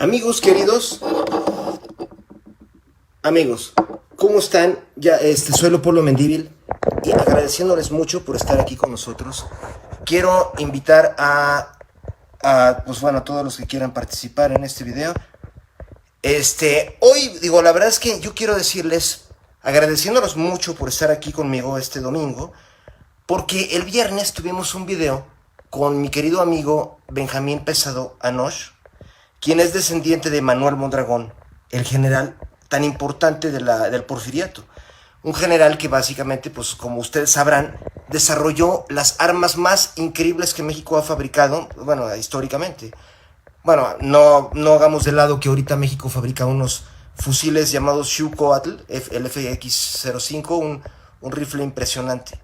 Amigos queridos, amigos, ¿cómo están? Soy Leopoldo Mendívil y agradeciéndoles mucho por estar aquí con nosotros. Quiero invitar a todos los que quieran participar en este video. Hoy, la verdad es que yo quiero decirles, agradeciéndolos mucho por estar aquí conmigo este domingo, porque el viernes tuvimos un video con mi querido amigo Benjamín Pesado Anosh, quien es descendiente de Manuel Mondragón, el general tan importante del Porfiriato. Un general que básicamente, pues como ustedes sabrán, desarrolló las armas más increíbles que México ha fabricado, históricamente. No hagamos de lado que ahorita México fabrica unos fusiles llamados Xucoatl, el FX-05, un rifle impresionante.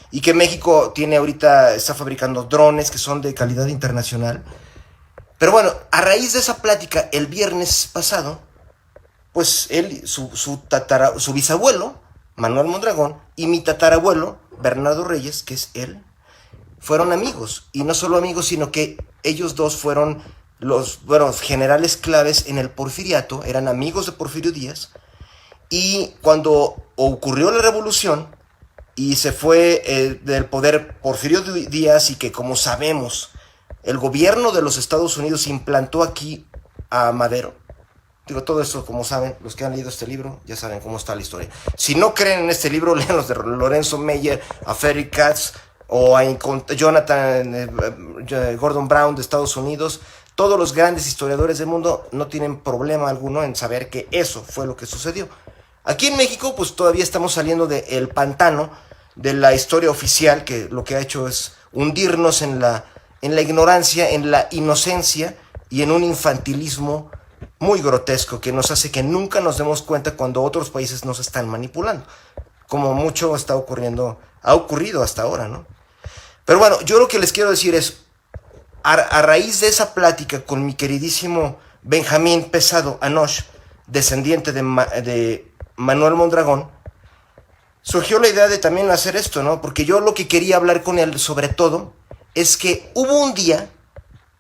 Y que México está fabricando drones que son de calidad internacional. Pero bueno, a raíz de esa plática, el viernes pasado, pues su bisabuelo, Manuel Mondragón, y mi tatarabuelo, Bernardo Reyes, que es él, fueron amigos. Y no solo amigos, sino que ellos dos fueron los generales claves en el Porfiriato, eran amigos de Porfirio Díaz. Y cuando ocurrió la revolución y se fue del poder Porfirio Díaz, y que, como sabemos, el gobierno de los Estados Unidos implantó aquí a Madero. Todo eso, como saben, los que han leído este libro ya saben cómo está la historia. Si no creen en este libro, lean los de Lorenzo Meyer, a Ferry Katz o a Jonathan Gordon Brown de Estados Unidos. Todos los grandes historiadores del mundo no tienen problema alguno en saber que eso fue lo que sucedió. Aquí en México, pues todavía estamos saliendo del pantano de la historia oficial, que lo que ha hecho es hundirnos en la ignorancia, en la inocencia y en un infantilismo muy grotesco que nos hace que nunca nos demos cuenta cuando otros países nos están manipulando, como mucho ha ocurrido hasta ahora, ¿no? Pero bueno, yo lo que les quiero decir es, a raíz de esa plática con mi queridísimo Benjamín Pesado Anosh, descendiente de Manuel Mondragón, surgió la idea de también hacer esto, ¿no? Porque yo lo que quería hablar con él, sobre todo, es que hubo un día,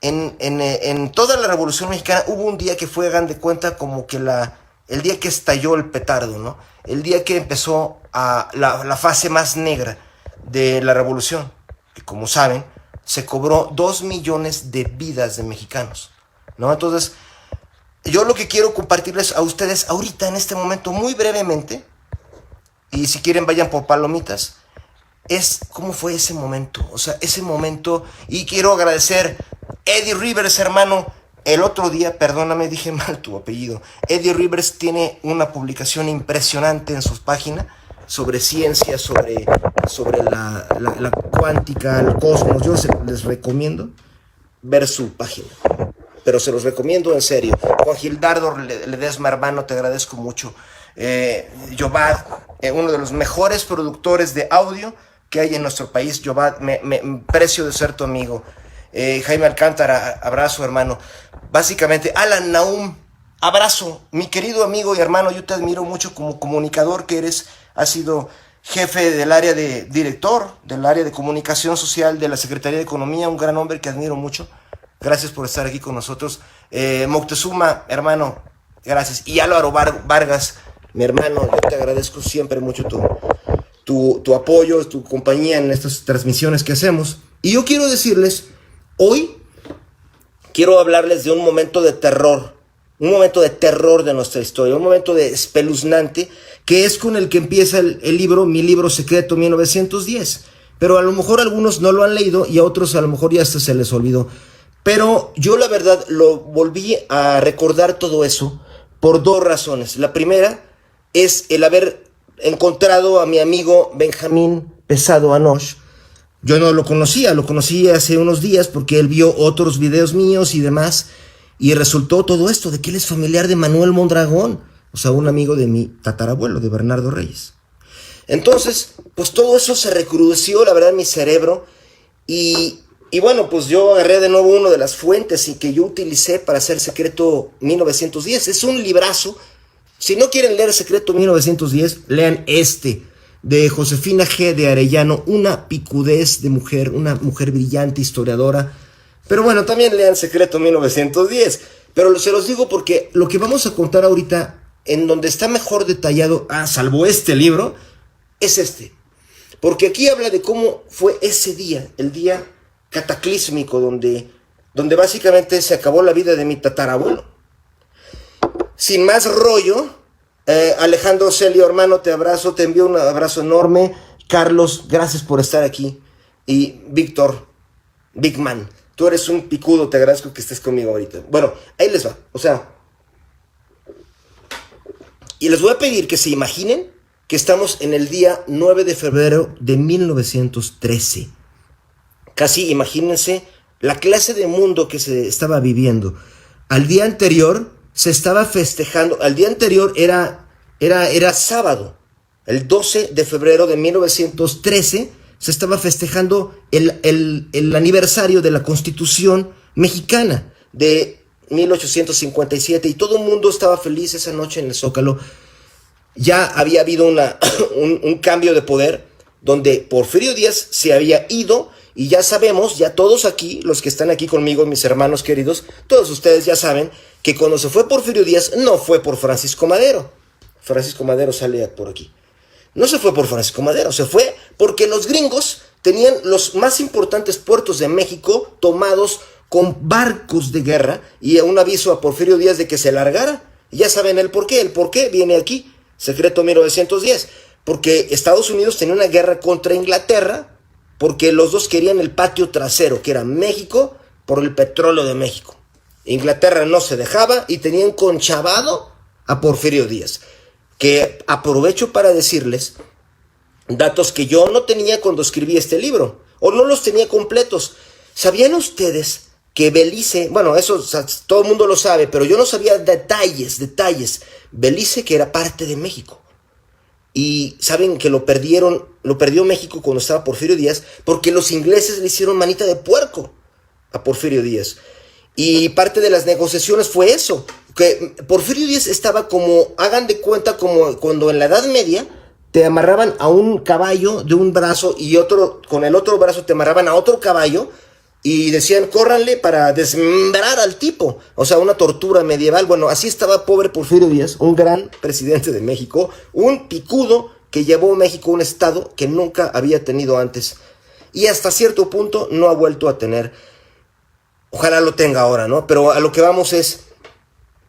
en toda la Revolución Mexicana, hubo un día que fue, hagan de cuenta, como que el día que estalló el petardo, ¿no? El día que empezó la fase más negra de la Revolución, que, como saben, se cobró 2 millones de vidas de mexicanos, ¿no? Entonces, yo lo que quiero compartirles a ustedes ahorita, en este momento, muy brevemente, y si quieren vayan por palomitas, es cómo fue ese momento, y quiero agradecer Eddie Rivers, hermano. El otro día, perdóname, dije mal tu apellido. Eddie Rivers tiene una publicación impresionante en su página sobre ciencia, sobre la cuántica, el cosmos. Yo les recomiendo ver su página, pero se los recomiendo en serio. Juan Gildardo Ledesma, hermano, te agradezco mucho. Yovad, uno de los mejores productores de audio que hay en nuestro país. Yovad, me precio de ser tu amigo. Jaime Alcántara, abrazo, hermano. Básicamente, Alan Naum, abrazo. Mi querido amigo y hermano, yo te admiro mucho como comunicador que eres. Has sido jefe del área director del área de comunicación social de la Secretaría de Economía, un gran hombre que admiro mucho. Gracias por estar aquí con nosotros. Moctezuma, hermano, gracias. Y Álvaro Vargas, mi hermano, yo te agradezco siempre mucho tu apoyo, tu compañía en estas transmisiones que hacemos. Y yo quiero decirles, hoy quiero hablarles de un momento de terror de nuestra historia, un momento de espeluznante, que es con el que empieza el libro, mi libro secreto 1910. Pero a lo mejor algunos no lo han leído y a otros a lo mejor ya hasta se les olvidó. Pero yo la verdad lo volví a recordar todo eso por 2 razones. La primera es el haber encontrado a mi amigo Benjamín Pesado Anosh. Yo no lo conocí hace unos días porque él vio otros videos míos y demás, y resultó todo esto de que él es familiar de Manuel Mondragón, o sea, un amigo de mi tatarabuelo, de Bernardo Reyes. Entonces, pues todo eso se recrudeció, la verdad, en mi cerebro, y bueno, pues yo agarré de nuevo una de las fuentes y que yo utilicé para hacer Secreto 1910. Es un librazo. Si no quieren leer Secreto 1910, lean de Josefina G. de Arellano, una picudez de mujer, una mujer brillante, historiadora. Pero bueno, también lean Secreto 1910. Pero se los digo porque lo que vamos a contar ahorita, en donde está mejor detallado, salvo este libro, es este. Porque aquí habla de cómo fue ese día, el día cataclísmico, donde básicamente se acabó la vida de mi tatarabuelo. Sin más rollo, Alejandro Celio, hermano, te abrazo, te envío un abrazo enorme. Carlos, gracias por estar aquí. Y Víctor, Big Man, tú eres un picudo, te agradezco que estés conmigo ahorita. Bueno, ahí les va, y les voy a pedir que se imaginen que estamos en el día 9 de febrero de 1913. Casi imagínense la clase de mundo que se estaba viviendo. Al día anterior se estaba festejando, al día anterior era sábado, el 12 de febrero de 1913 se estaba festejando el aniversario de la Constitución mexicana de 1857 y todo el mundo estaba feliz esa noche en el Zócalo. Ya había habido un cambio de poder donde Porfirio Díaz se había ido y ya sabemos, ya todos aquí, los que están aquí conmigo, mis hermanos queridos, todos ustedes ya saben que cuando se fue Porfirio Díaz no fue por Francisco Madero. Francisco Madero sale por aquí. No se fue por Francisco Madero, se fue porque los gringos tenían los más importantes puertos de México tomados con barcos de guerra y un aviso a Porfirio Díaz de que se largara. Ya saben el por qué viene aquí, secreto 1910, porque Estados Unidos tenía una guerra contra Inglaterra porque los dos querían el patio trasero, que era México, por el petróleo de México. Inglaterra no se dejaba y tenían conchavado a Porfirio Díaz, que aprovecho para decirles datos que yo no tenía cuando escribí este libro, o no los tenía completos. ¿Sabían ustedes que Belice, bueno, eso todo el mundo lo sabe, pero yo no sabía detalles, Belice, que era parte de México? Y saben que lo perdió México cuando estaba Porfirio Díaz, porque los ingleses le hicieron manita de puerco a Porfirio Díaz. Y parte de las negociaciones fue eso, que Porfirio Díaz estaba como, hagan de cuenta, como cuando en la Edad Media te amarraban a un caballo de un brazo y con el otro brazo te amarraban a otro caballo y decían, córranle para desmembrar al tipo. O sea, una tortura medieval. Bueno, así estaba pobre Porfirio Díaz, un gran presidente de México, un picudo que llevó a México a un estado que nunca había tenido antes. Y hasta cierto punto no ha vuelto a tener. Ojalá lo tenga ahora, ¿no? Pero a lo que vamos es,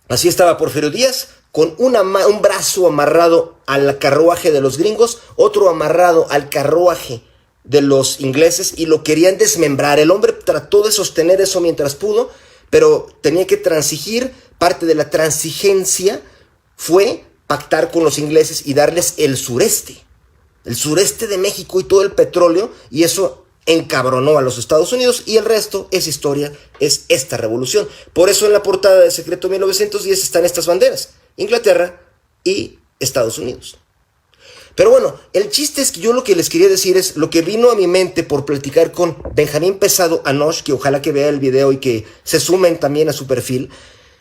así estaba Porfirio Díaz, con un brazo amarrado al carruaje de los gringos, otro amarrado al carruaje de los ingleses y lo querían desmembrar. El hombre trató de sostener eso mientras pudo, pero tenía que transigir. Parte de la transigencia fue pactar con los ingleses y darles el sureste de México y todo el petróleo, y eso encabronó a los Estados Unidos, y el resto es historia, es esta revolución. Por eso en la portada de Secreto 1910 están estas banderas, Inglaterra y Estados Unidos. Pero bueno, el chiste es que yo lo que les quería decir es lo que vino a mi mente por platicar con Benjamín Pesado Anosh, que ojalá que vea el video y que se sumen también a su perfil.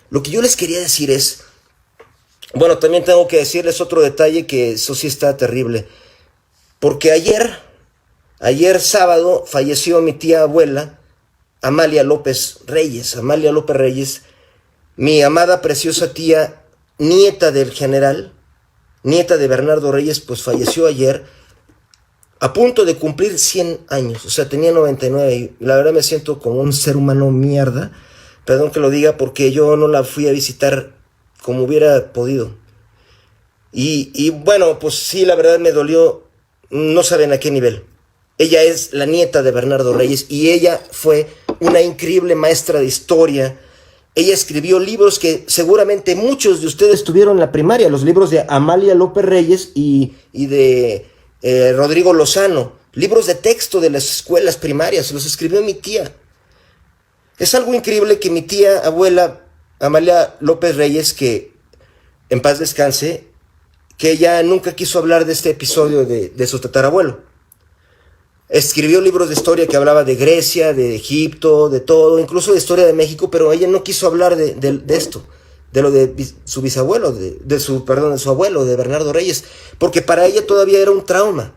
Lo que yo les quería decir es, bueno, también tengo que decirles otro detalle que eso sí está terrible, porque ayer sábado falleció mi tía abuela, Amalia López Reyes, mi amada preciosa tía, nieta del general, nieta de Bernardo Reyes, pues falleció ayer, a punto de cumplir 100 años, o sea, tenía 99, y la verdad me siento como un ser humano mierda, perdón que lo diga, porque yo no la fui a visitar como hubiera podido. Y bueno, pues sí, la verdad me dolió, no saben a qué nivel. Ella es la nieta de Bernardo Reyes y ella fue una increíble maestra de historia. Ella escribió libros que seguramente muchos de ustedes tuvieron en la primaria, los libros de Amalia López Reyes y de Rodrigo Lozano, libros de texto de las escuelas primarias, los escribió mi tía. Es algo increíble que mi tía abuela, Amalia López Reyes, que en paz descanse, que ella nunca quiso hablar de este episodio de su tatarabuelo. Escribió libros de historia que hablaba de Grecia, de Egipto, de todo, incluso de historia de México, pero ella no quiso hablar de esto, de lo de su bisabuelo, de su abuelo, de Bernardo Reyes, porque para ella todavía era un trauma.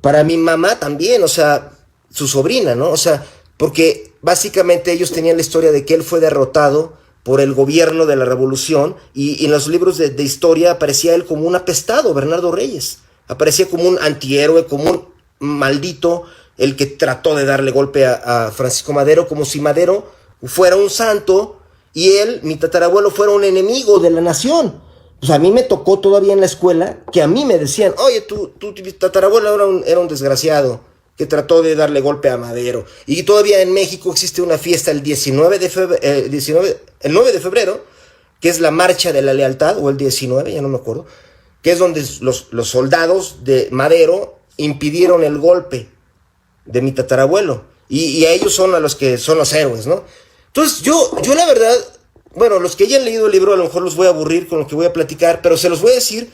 Para mi mamá también, o sea, su sobrina, ¿no? O sea, porque básicamente ellos tenían la historia de que él fue derrotado por el gobierno de la revolución, y en los libros de historia aparecía él como un apestado, Bernardo Reyes. Aparecía como un antihéroe, como un maldito, el que trató de darle golpe a Francisco Madero, como si Madero fuera un santo y él, mi tatarabuelo, fuera un enemigo de la nación. Pues a mí me tocó todavía en la escuela que a mí me decían, oye, tu tatarabuelo era un desgraciado que trató de darle golpe a Madero. Y todavía en México existe una fiesta el 9 de febrero, que es la Marcha de la Lealtad, o el 19, ya no me acuerdo, que es donde los soldados de Madero impidieron el golpe de mi tatarabuelo. Y a ellos son a los que son los héroes, ¿no? Entonces yo la verdad, bueno, los que hayan leído el libro a lo mejor los voy a aburrir con lo que voy a platicar, pero se los voy a decir,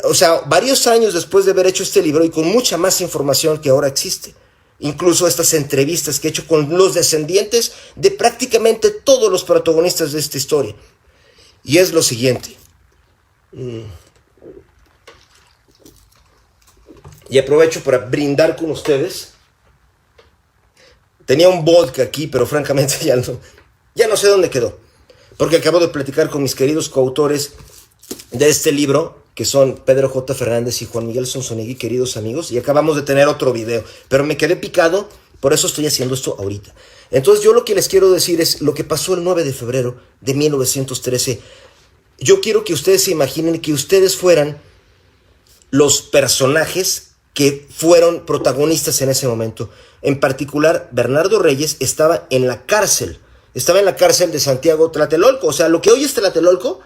o sea, varios años después de haber hecho este libro y con mucha más información que ahora existe. Incluso estas entrevistas que he hecho con los descendientes de prácticamente todos los protagonistas de esta historia. Y es lo siguiente. Y aprovecho para brindar con ustedes. Tenía un vodka aquí, pero francamente ya no sé dónde quedó. Porque acabo de platicar con mis queridos coautores de este libro, que son Pedro J. Fernández y Juan Miguel Sonsonegui, queridos amigos, y acabamos de tener otro video. Pero me quedé picado, por eso estoy haciendo esto ahorita. Entonces yo lo que les quiero decir es lo que pasó el 9 de febrero de 1913. Yo quiero que ustedes se imaginen que ustedes fueran los personajes que fueron protagonistas en ese momento. En particular, Bernardo Reyes estaba en la cárcel. Estaba en la cárcel de Santiago Tlatelolco. O sea, lo que hoy es Tlatelolco,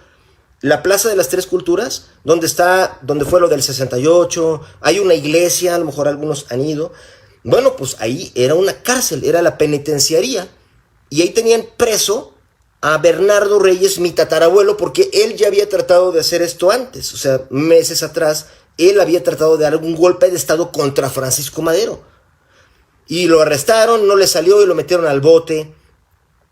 la Plaza de las Tres Culturas, donde fue lo del 68, hay una iglesia, a lo mejor algunos han ido. Bueno, pues ahí era una cárcel, era la penitenciaría. Y ahí tenían preso a Bernardo Reyes, mi tatarabuelo, porque él ya había tratado de hacer esto antes. O sea, meses atrás, él había tratado de dar un golpe de estado contra Francisco Madero. Y lo arrestaron, no le salió y lo metieron al bote.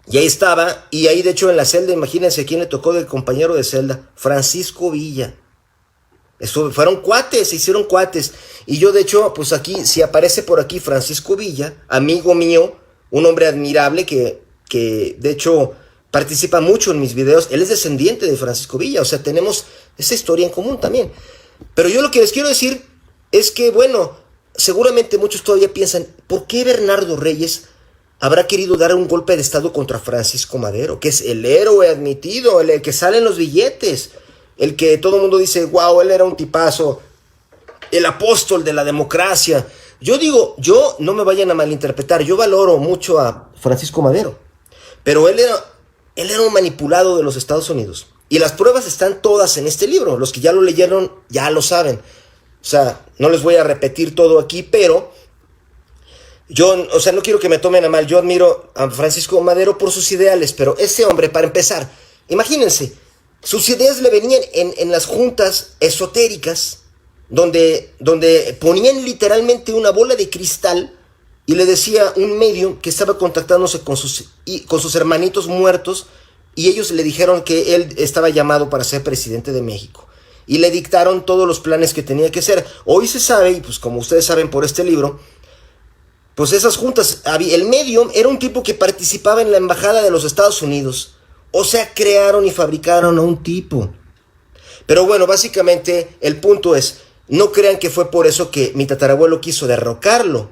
Y ahí estaba, y ahí de hecho en la celda, imagínense a quién le tocó de compañero de celda, Francisco Villa. Fueron cuates, se hicieron cuates. Y yo de hecho, pues aquí, si aparece por aquí Francisco Villa, amigo mío, un hombre admirable que de hecho participa mucho en mis videos, él es descendiente de Francisco Villa, o sea, tenemos esa historia en común también. Pero yo lo que les quiero decir es que, bueno, seguramente muchos todavía piensan, ¿por qué Bernardo Reyes habrá querido dar un golpe de estado contra Francisco Madero? Que es el héroe admitido, el que sale en los billetes, el que todo el mundo dice, wow, él era un tipazo, el apóstol de la democracia. Yo digo, no me vayan a malinterpretar, yo valoro mucho a Francisco Madero, pero él era un manipulado de los Estados Unidos. Y las pruebas están todas en este libro. Los que ya lo leyeron ya lo saben. O sea, no les voy a repetir todo aquí, pero yo, o sea, no quiero que me tomen a mal. Yo admiro a Francisco Madero por sus ideales, pero ese hombre, para empezar, imagínense, sus ideas le venían en las juntas esotéricas, donde ponían literalmente una bola de cristal y le decía un medium que estaba contactándose con sus hermanitos muertos, y ellos le dijeron que él estaba llamado para ser presidente de México. Y le dictaron todos los planes que tenía que hacer. Hoy se sabe, y pues como ustedes saben por este libro, pues esas juntas, el medium era un tipo que participaba en la embajada de los Estados Unidos. O sea, crearon y fabricaron a un tipo. Pero bueno, básicamente el punto es, no crean que fue por eso que mi tatarabuelo quiso derrocarlo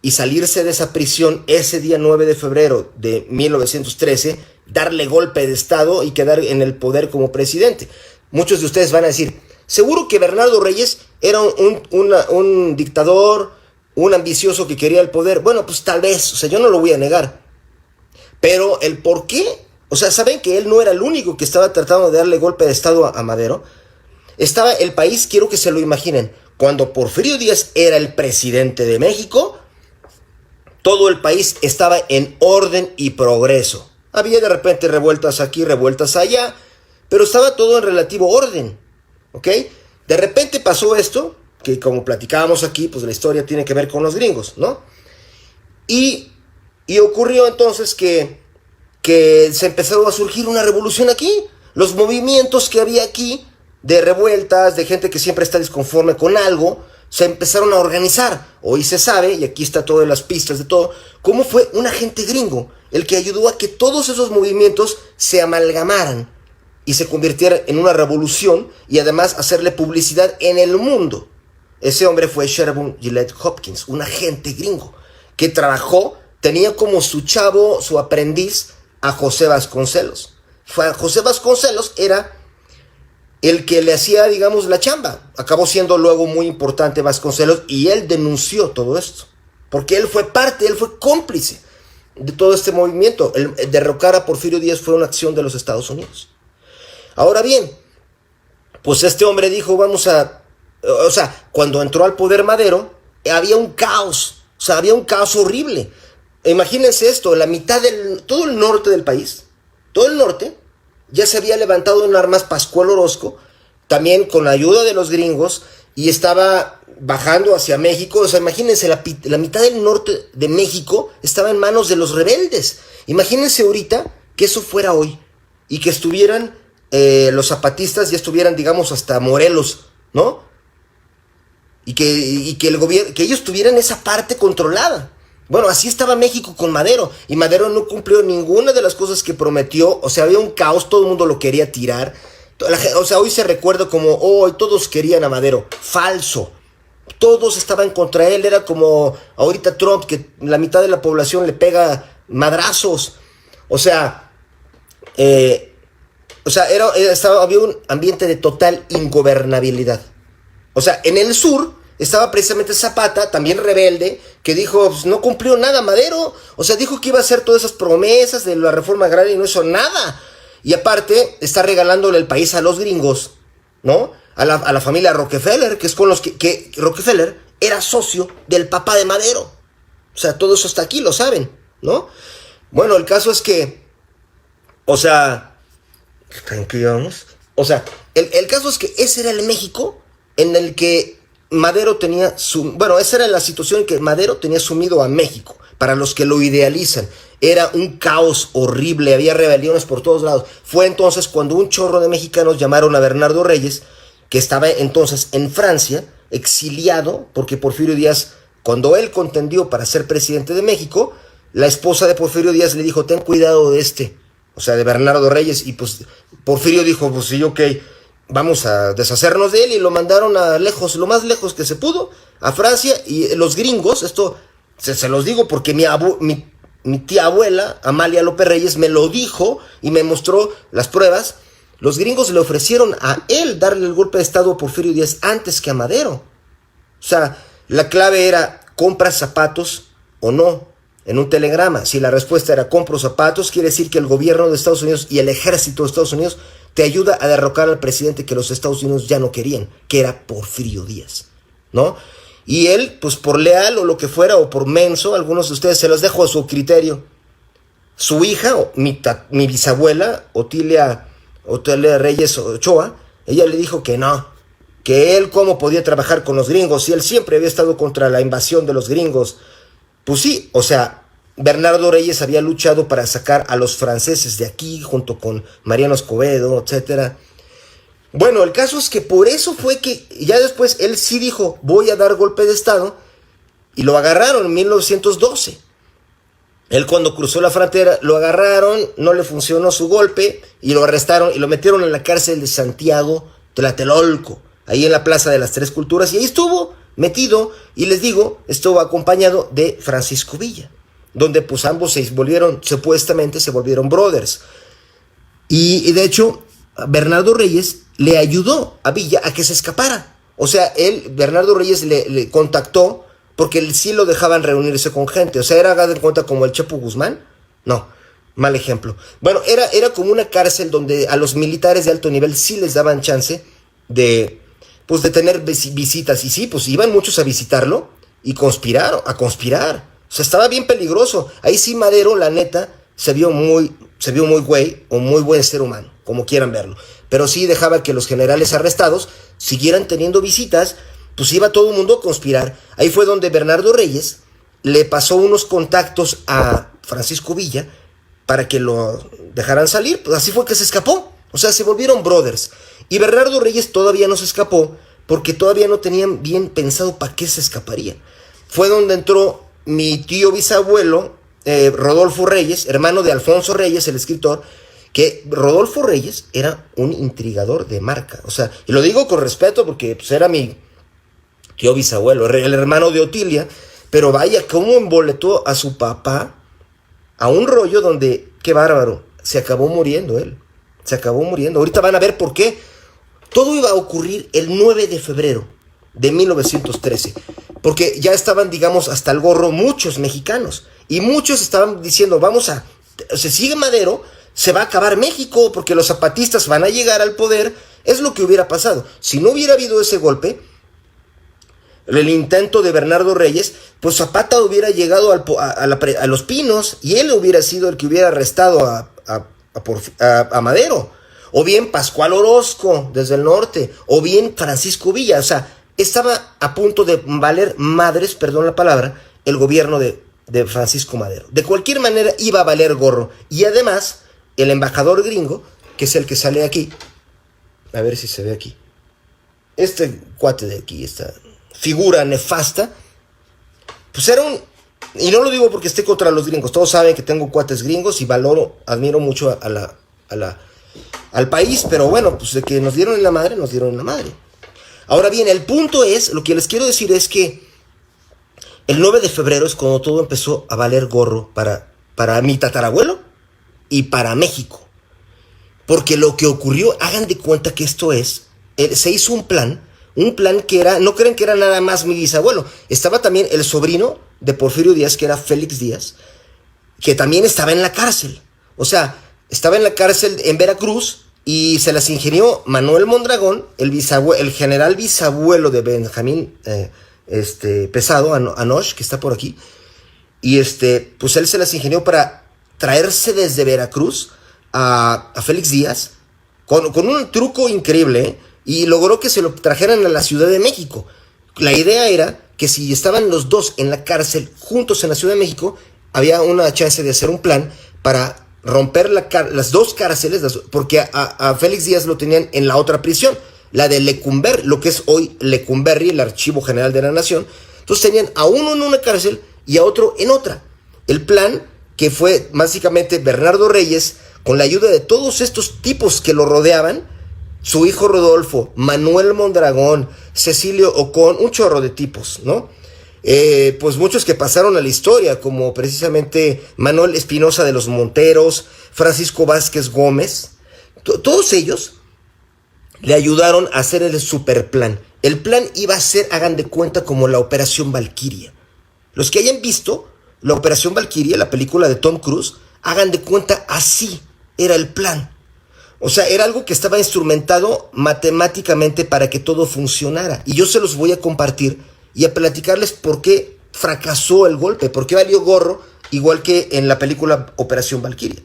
y salirse de esa prisión ese día 9 de febrero de 1913, darle golpe de estado y quedar en el poder como presidente. Muchos de ustedes van a decir, seguro que Bernardo Reyes era un dictador, un ambicioso que quería el poder. Bueno, pues tal vez, o sea, yo no lo voy a negar. Pero el por qué, o sea, ¿saben que él no era el único que estaba tratando de darle golpe de estado a Madero? Estaba el país, quiero que se lo imaginen, cuando Porfirio Díaz era el presidente de México, todo el país estaba en orden y progreso. Había de repente revueltas aquí, revueltas allá, pero estaba todo en relativo orden, ¿ok? De repente pasó esto, que como platicábamos aquí, pues la historia tiene que ver con los gringos, ¿no? Y ocurrió entonces que se empezó a surgir una revolución aquí. Los movimientos que había aquí, de revueltas, de gente que siempre está disconforme con algo, se empezaron a organizar. Hoy se sabe, y aquí está todas las pistas de todo, cómo fue un agente gringo el que ayudó a que todos esos movimientos se amalgamaran y se convirtieran en una revolución y además hacerle publicidad en el mundo. Ese hombre fue Sherman Gillette Hopkins, un agente gringo que trabajó, tenía como su chavo, su aprendiz, a José Vasconcelos. José Vasconcelos era el que le hacía, digamos, la chamba. Acabó siendo luego muy importante Vasconcelos y él denunció todo esto, porque él fue parte, él fue cómplice de todo este movimiento. El derrocar a Porfirio Díaz fue una acción de los Estados Unidos. Ahora bien, pues este hombre dijo, cuando entró al poder Madero, había un caos, había un caos horrible. Imagínense esto, todo el norte del país, todo el norte, ya se había levantado en armas Pascual Orozco, también con la ayuda de los gringos, y estaba bajando hacia México. Imagínense, la mitad del norte de México estaba en manos de los rebeldes. Imagínense ahorita que eso fuera hoy, y que estuvieran los zapatistas, ya estuvieran, digamos, hasta Morelos, ¿no? Y que el gobierno, que ellos tuvieran esa parte controlada. Bueno, así estaba México con Madero, y Madero no cumplió ninguna de las cosas que prometió. Había un caos, todo el mundo lo quería tirar. Hoy se recuerda como, hoy todos querían a Madero. Falso. Todos estaban contra él. Era como ahorita Trump, que la mitad de la población le pega madrazos. Había un ambiente de total ingobernabilidad. En el sur estaba precisamente Zapata, también rebelde, que dijo, pues no cumplió nada Madero. Dijo que iba a hacer todas esas promesas de la reforma agraria y no hizo nada. Y aparte, está regalándole el país a los gringos, ¿no? A la familia Rockefeller, que es con los que Rockefeller era socio del papá de Madero. Todo eso hasta aquí lo saben, ¿no? Bueno, el caso es que, ¿en qué íbamos? El caso es que ese era el México en el que Madero tenía esa era la situación en que Madero tenía sumido a México. Para los que lo idealizan, era un caos horrible, había rebeliones por todos lados. Fue entonces cuando un chorro de mexicanos llamaron a Bernardo Reyes, que estaba entonces en Francia, exiliado, porque Porfirio Díaz, cuando él contendió para ser presidente de México, la esposa de Porfirio Díaz le dijo, ten cuidado de de Bernardo Reyes, y pues Porfirio dijo, pues sí, ok, vamos a deshacernos de él, y lo mandaron lo más lejos que se pudo, a Francia. Y los gringos, esto se los digo porque mi tía abuela, Amalia López Reyes, me lo dijo y me mostró las pruebas. Los gringos le ofrecieron a él darle el golpe de estado a Porfirio Díaz antes que a Madero. La clave era, ¿compras zapatos o no? En un telegrama, si la respuesta era compro zapatos, quiere decir que el gobierno de Estados Unidos y el ejército de Estados Unidos te ayuda a derrocar al presidente que los Estados Unidos ya no querían, que era Porfirio Díaz, ¿no? Y él, pues por leal o lo que fuera, o por menso, algunos de ustedes se los dejo a su criterio. Su hija, mi bisabuela, Otilia Reyes Ochoa, ella le dijo que no, que él cómo podía trabajar con los gringos, si él siempre había estado contra la invasión de los gringos. Pues sí, Bernardo Reyes había luchado para sacar a los franceses de aquí, junto con Mariano Escobedo, etc. Bueno, el caso es que por eso fue que ya después él sí dijo, voy a dar golpe de estado, y lo agarraron en 1912. Él cuando cruzó la frontera, lo agarraron, no le funcionó su golpe, y lo arrestaron y lo metieron en la cárcel de Santiago Tlatelolco, ahí en la Plaza de las Tres Culturas, y ahí estuvo metido, y les digo, estuvo acompañado de Francisco Villa, donde pues ambos supuestamente se volvieron brothers. Y de hecho, Bernardo Reyes le ayudó a Villa a que se escapara. Bernardo Reyes le contactó, porque él sí lo dejaban reunirse con gente. Era, hagan de cuenta, como el Chapo Guzmán. No, mal ejemplo. Bueno, era como una cárcel donde a los militares de alto nivel sí les daban chance de tener visitas. Y sí, pues iban muchos a visitarlo y a conspirar. Estaba bien peligroso. Ahí sí Madero, la neta, se vio muy güey, o muy buen ser humano, como quieran verlo. Pero sí dejaba que los generales arrestados siguieran teniendo visitas, pues iba todo el mundo a conspirar. Ahí fue donde Bernardo Reyes le pasó unos contactos a Francisco Villa para que lo dejaran salir. Pues así fue que se escapó. Se volvieron brothers. Y Bernardo Reyes todavía no se escapó, porque todavía no tenían bien pensado para qué se escaparía. Fue donde entró mi tío bisabuelo, Rodolfo Reyes, hermano de Alfonso Reyes, el escritor, que Rodolfo Reyes era un intrigador de marca. O sea, y lo digo con respeto porque pues, era mi tío bisabuelo, el hermano de Otilia, pero vaya, cómo emboletó a su papá a un rollo donde, qué bárbaro, se acabó muriendo él. Se acabó muriendo. Ahorita van a ver por qué. Todo iba a ocurrir el 9 de febrero de 1913. Porque ya estaban, digamos, hasta el gorro muchos mexicanos. Y muchos estaban diciendo, se sigue Madero, se va a acabar México, porque los zapatistas van a llegar al poder. Es lo que hubiera pasado. Si no hubiera habido ese golpe, el intento de Bernardo Reyes, pues Zapata hubiera llegado a Los Pinos y él hubiera sido el que hubiera arrestado a Madero. O bien Pascual Orozco desde el norte, o bien Francisco Villa. O sea, estaba a punto de valer madres, perdón la palabra, el gobierno de Francisco Madero. De cualquier manera iba a valer gorro. Y además, el embajador gringo, que es el que sale aquí, a ver si se ve aquí, este cuate de aquí, esta figura nefasta, pues era y no lo digo porque esté contra los gringos, todos saben que tengo cuates gringos y admiro mucho al país, pero bueno, pues de que nos dieron en la madre, nos dieron en la madre. Ahora bien, el punto es, lo que les quiero decir es que el 9 de febrero es cuando todo empezó a valer gorro para mi tatarabuelo y para México. Porque lo que ocurrió, hagan de cuenta que esto se hizo un plan que era, no creen que era nada más mi bisabuelo, estaba también el sobrino de Porfirio Díaz, que era Félix Díaz, que también estaba en la cárcel. O sea, estaba en la cárcel en Veracruz y se las ingenió Manuel Mondragón, el general bisabuelo de Benjamín Pesado, Anosh, que está por aquí. Y pues él se las ingenió para traerse desde Veracruz a Félix Díaz con un truco increíble, y logró que se lo trajeran a la Ciudad de México. La idea era que si estaban los dos en la cárcel juntos en la Ciudad de México, había una chance de hacer un plan para romper las dos cárceles, porque a Félix Díaz lo tenían en la otra prisión, la de Lecumberri, lo que es hoy Lecumberri, el Archivo General de la Nación. Entonces tenían a uno en una cárcel y a otro en otra. El plan, que fue básicamente Bernardo Reyes, con la ayuda de todos estos tipos que lo rodeaban, su hijo Rodolfo, Manuel Mondragón, Cecilio Ocón, un chorro de tipos, ¿no? Pues muchos que pasaron a la historia, como precisamente Manuel Espinosa de los Monteros, Francisco Vázquez Gómez. Todos ellos le ayudaron a hacer el superplan. El plan iba a ser, hagan de cuenta, como la Operación Valquiria. Los que hayan visto la Operación Valquiria, la película de Tom Cruise, hagan de cuenta, así era el plan. O sea, era algo que estaba instrumentado matemáticamente para que todo funcionara. Y yo se los voy a compartir y a platicarles por qué fracasó el golpe, por qué valió gorro, igual que en la película Operación Valquiria.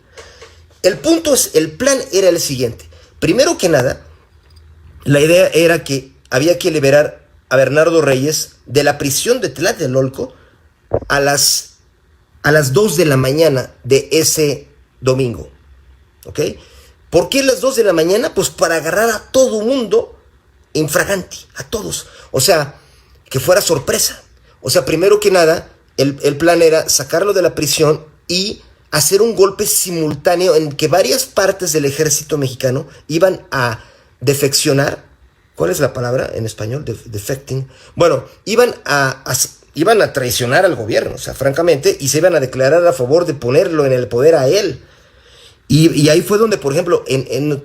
El punto es, el plan era el siguiente. Primero que nada, la idea era que había que liberar a Bernardo Reyes de la prisión de Tlatelolco a las 2 de la mañana de ese domingo. ¿Ok? ¿Por qué las 2 de la mañana? Pues para agarrar a todo mundo infraganti, a todos. O sea, que fuera sorpresa. O sea, primero que nada, el plan era sacarlo de la prisión y hacer un golpe simultáneo en que varias partes del ejército mexicano iban a defeccionar. ¿Cuál es la palabra en español? Defecting. Bueno, iban a traicionar al gobierno, o sea, francamente, y se iban a declarar a favor de ponerlo en el poder a él. Y ahí fue donde, por ejemplo,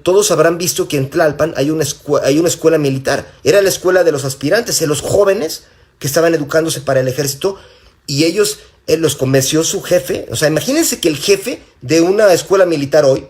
todos habrán visto que en Tlalpan hay una escuela militar. Era la escuela de los aspirantes, de los jóvenes que estaban educándose para el ejército, y él los convenció su jefe. O sea, imagínense que el jefe de una escuela militar hoy,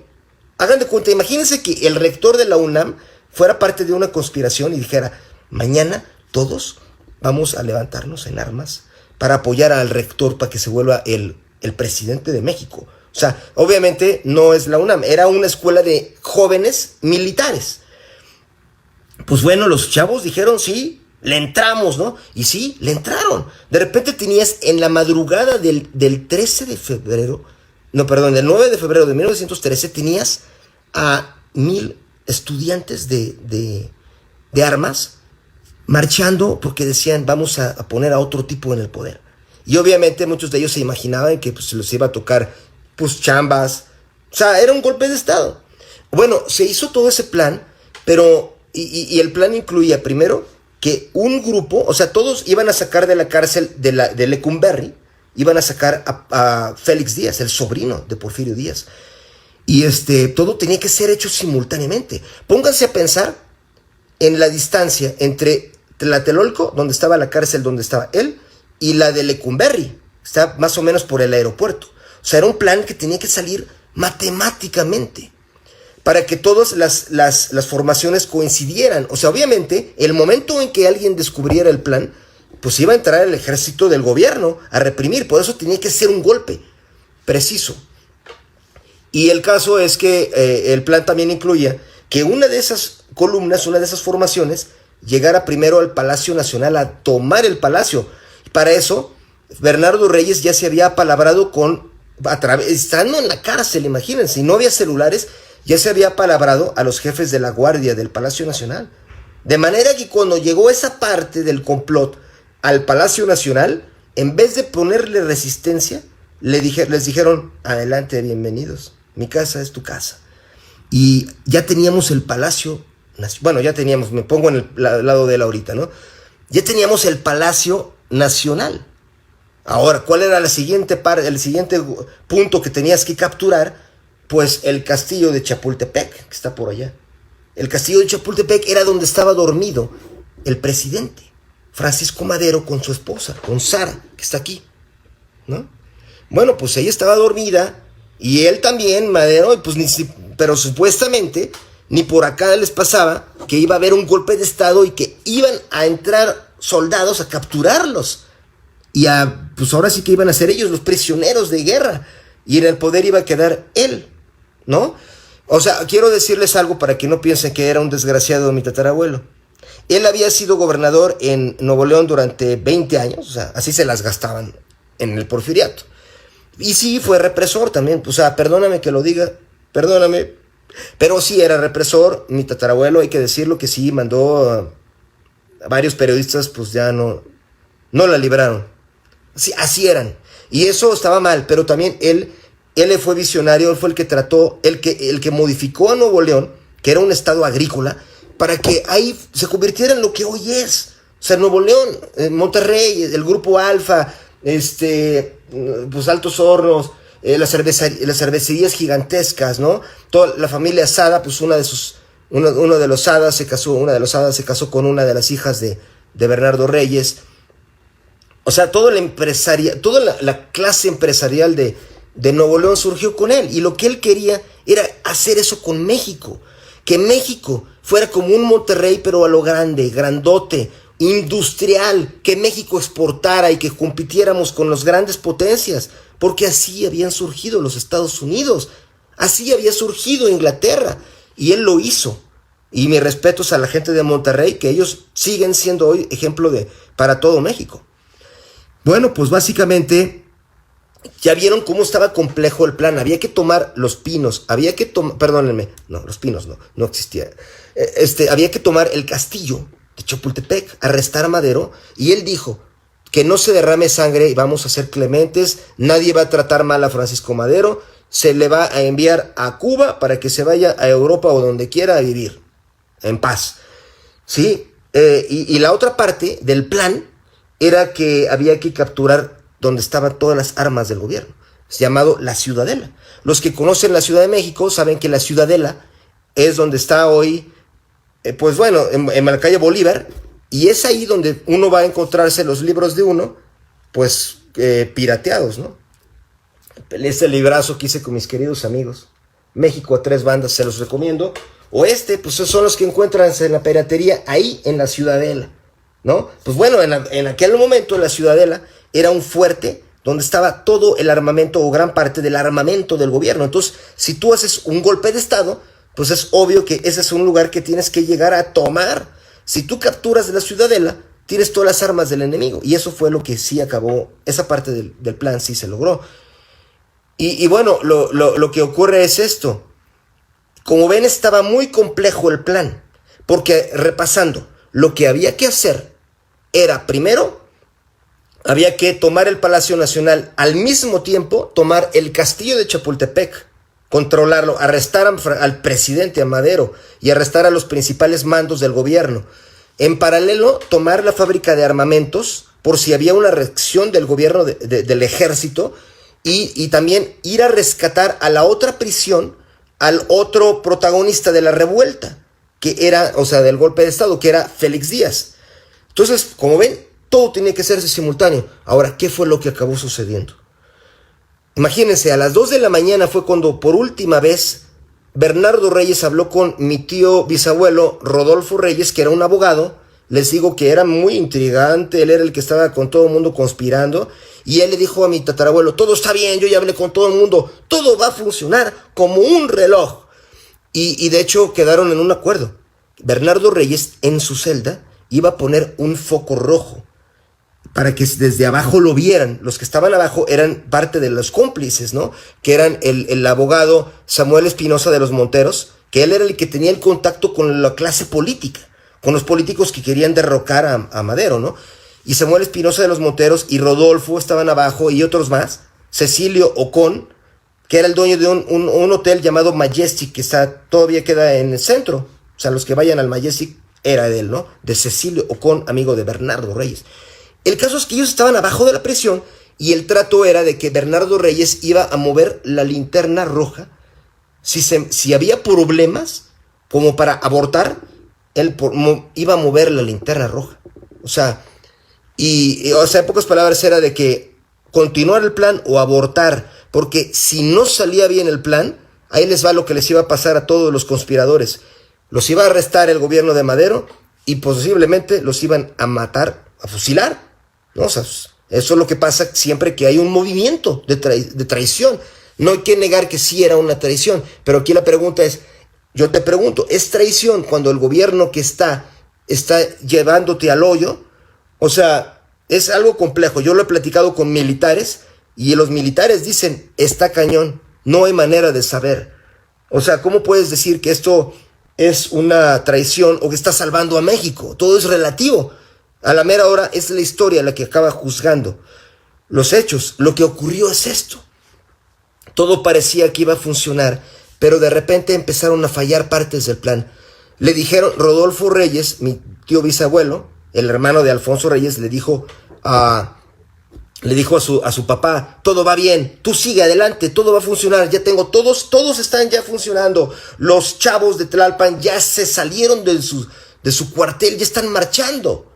hagan de cuenta, imagínense que el rector de la UNAM fuera parte de una conspiración y dijera, mañana todos vamos a levantarnos en armas para apoyar al rector para que se vuelva el presidente de México. O sea, obviamente no es la UNAM, era una escuela de jóvenes militares. Pues bueno, los chavos dijeron, sí, le entramos, ¿no? Y sí, le entraron. De repente tenías en la madrugada del 13 de febrero, no, perdón, del 9 de febrero de 1913, tenías a 1,000 estudiantes de armas marchando porque decían, vamos a poner a otro tipo en el poder. Y obviamente muchos de ellos se imaginaban que pues, se les iba a tocar pues chambas. O sea, era un golpe de estado. Bueno, se hizo todo ese plan, pero y el plan incluía primero que un grupo, o sea, todos iban a sacar de la cárcel de Lecumberri, iban a sacar a Félix Díaz, el sobrino de Porfirio Díaz. Y todo tenía que ser hecho simultáneamente. Pónganse a pensar en la distancia entre Tlatelolco, donde estaba la cárcel donde estaba él, y la de Lecumberri. Está más o menos por el aeropuerto. O sea, era un plan que tenía que salir matemáticamente para que todas las formaciones coincidieran. O sea, obviamente, el momento en que alguien descubriera el plan, pues iba a entrar el ejército del gobierno a reprimir. Por eso tenía que ser un golpe preciso. Y el caso es que el plan también incluía que una de esas columnas, una de esas formaciones, llegara primero al Palacio Nacional a tomar el palacio. Para eso, Bernardo Reyes ya se había apalabrado estando en la cárcel, imagínense, y no había celulares, ya se había apalabrado a los jefes de la guardia del Palacio Nacional. De manera que cuando llegó esa parte del complot al Palacio Nacional, en vez de ponerle resistencia, les dijeron, adelante, bienvenidos, mi casa es tu casa. Y ya teníamos el Palacio, bueno, ya teníamos, me pongo en el lado de él ahorita, ¿no? Ya teníamos el Palacio Nacional. Ahora, ¿cuál era el siguiente punto que tenías que capturar? Pues el castillo de Chapultepec, que está por allá. El castillo de Chapultepec era donde estaba dormido el presidente, Francisco Madero, con su esposa, con Sara, que está aquí, ¿no? Bueno, pues ella estaba dormida y él también, Madero, pues pero supuestamente ni por acá les pasaba que iba a haber un golpe de estado y que iban a entrar soldados a capturarlos. Y pues ahora sí que iban a ser ellos los prisioneros de guerra. Y en el poder iba a quedar él, ¿no? O sea, quiero decirles algo para que no piensen que era un desgraciado mi tatarabuelo. Él había sido gobernador en Nuevo León durante 20 años, o sea, así se las gastaban en el porfiriato. Y sí, fue represor también, o sea, perdóname que lo diga, perdóname, pero sí era represor, mi tatarabuelo, hay que decirlo que sí, mandó a varios periodistas, pues ya no la libraron. Sí, así eran. Y eso estaba mal, pero también él fue visionario, él fue el que trató, el que modificó a Nuevo León, que era un estado agrícola, para que ahí se convirtiera en lo que hoy es. O sea, Nuevo León, Monterrey, el Grupo Alfa, pues Altos Hornos, las cervecerías gigantescas, ¿no? Toda la familia Sada, pues una de los Sada se casó con una de las hijas de Bernardo Reyes. O sea, toda la clase empresarial de Nuevo León surgió con él. Y lo que él quería era hacer eso con México. Que México fuera como un Monterrey, pero a lo grande, grandote, industrial. Que México exportara y que compitiéramos con las grandes potencias. Porque así habían surgido los Estados Unidos. Así había surgido Inglaterra. Y él lo hizo. Y mis respetos a la gente de Monterrey, que ellos siguen siendo hoy ejemplo para todo México. Bueno, pues básicamente ya vieron cómo estaba complejo el plan. Había que tomar Los Pinos, perdónenme, no, Los Pinos no existía. Había que tomar el castillo de Chapultepec, arrestar a Madero, y él dijo que no se derrame sangre y vamos a ser clementes, nadie va a tratar mal a Francisco Madero, se le va a enviar a Cuba para que se vaya a Europa o donde quiera a vivir, en paz. ¿Sí? Y la otra parte del plan era que había que capturar donde estaban todas las armas del gobierno, llamado la Ciudadela. Los que conocen la Ciudad de México saben que la Ciudadela es donde está hoy, pues bueno, en la calle Bolívar, y es ahí donde uno va a encontrarse los libros de uno, pues pirateados, ¿no? Este librazo que hice con mis queridos amigos, México a tres bandas, se los recomiendo. O pues son los que encuentran en la piratería ahí en la Ciudadela, ¿no? Pues bueno, en aquel momento la Ciudadela era un fuerte donde estaba todo el armamento o gran parte del armamento del gobierno. Entonces, si tú haces un golpe de estado, pues es obvio que ese es un lugar que tienes que llegar a tomar. Si tú capturas la Ciudadela, tienes todas las armas del enemigo. Y eso fue lo que sí acabó, esa parte del plan sí se logró. Y bueno, lo que ocurre es esto. Como ven, estaba muy complejo el plan, porque repasando, lo que había que hacer era primero había que tomar el Palacio Nacional, al mismo tiempo tomar el castillo de Chapultepec, controlarlo, arrestar al presidente, a Madero, y arrestar a los principales mandos del gobierno. En paralelo, tomar la fábrica de armamentos, por si había una reacción del gobierno del ejército, y también ir a rescatar a la otra prisión, al otro protagonista de la revuelta, que era, o sea, del golpe de Estado, que era Félix Díaz. Entonces, como ven, todo tenía que hacerse simultáneo. Ahora, ¿qué fue lo que acabó sucediendo? Imagínense, a las 2 de la mañana fue cuando por última vez Bernardo Reyes habló con mi tío bisabuelo Rodolfo Reyes, que era un abogado. Les digo que era muy intrigante, él era el que estaba con todo el mundo conspirando, y él le dijo a mi tatarabuelo: todo está bien, yo ya hablé con todo el mundo, todo va a funcionar como un reloj. Y de hecho quedaron en un acuerdo. Bernardo Reyes en su celda iba a poner un foco rojo para que desde abajo lo vieran. Los que estaban abajo eran parte de los cómplices, ¿no? Que eran el abogado Samuel Espinosa de los Monteros, que él era el que tenía el contacto con la clase política, con los políticos que querían derrocar a Madero, ¿no? Y Samuel Espinosa de los Monteros y Rodolfo estaban abajo, y otros más. Cecilio Ocón, que era el dueño de un hotel llamado Majestic, que todavía queda en el centro. O sea, los que vayan al Majestic era de él, ¿no? De Cecilio Ocón, amigo de Bernardo Reyes. El caso es que ellos estaban abajo de la presión, y el trato era de que Bernardo Reyes iba a mover la linterna roja si había problemas como para abortar. Él iba a mover la linterna roja. O sea, en pocas palabras era de que continuar el plan o abortar, porque si no salía bien el plan, ahí les va lo que les iba a pasar a todos los conspiradores. Los iba a arrestar el gobierno de Madero y posiblemente los iban a matar, a fusilar, ¿no? O sea, eso es lo que pasa siempre que hay un movimiento de traición. No hay que negar que sí era una traición, pero aquí la pregunta es, yo te pregunto, ¿es traición cuando el gobierno que está llevándote al hoyo? O sea, es algo complejo. Yo lo he platicado con militares, y los militares dicen: está cañón, no hay manera de saber. O sea, ¿cómo puedes decir que esto es una traición o que está salvando a México? Todo es relativo. A la mera hora es la historia la que acaba juzgando los hechos. Lo que ocurrió es esto. Todo parecía que iba a funcionar, pero de repente empezaron a fallar partes del plan. Le dijeron, Rodolfo Reyes, mi tío bisabuelo, el hermano de Alfonso Reyes, le dijo a su papá: todo va bien, tú sigue adelante, todo va a funcionar, ya tengo todos están ya funcionando. Los chavos de Tlalpan ya se salieron de su cuartel, ya están marchando.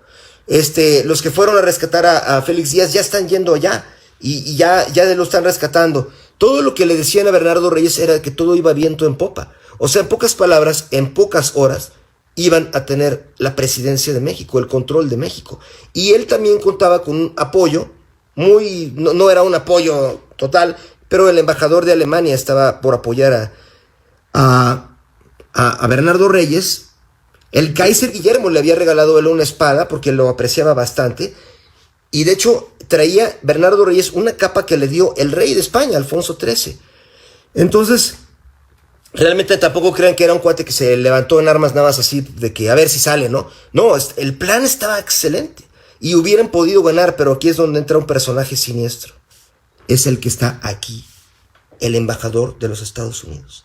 Los que fueron a rescatar a Félix Díaz ya están yendo allá, y ya lo están rescatando. Todo lo que le decían a Bernardo Reyes era que todo iba viento en popa. O sea, en pocas palabras, en pocas horas iban a tener la presidencia de México, el control de México. Y él también contaba con un apoyo no era un apoyo total, pero el embajador de Alemania estaba por apoyar a Bernardo Reyes. El Kaiser Guillermo le había regalado a él una espada porque lo apreciaba bastante, y de hecho traía Bernardo Reyes una capa que le dio el rey de España, Alfonso XIII. Entonces, realmente tampoco crean que era un cuate que se levantó en armas nada más así de que a ver si sale, ¿no? No, el plan estaba excelente y hubieran podido ganar, pero aquí es donde entra un personaje siniestro. Es el que está aquí, el embajador de los Estados Unidos,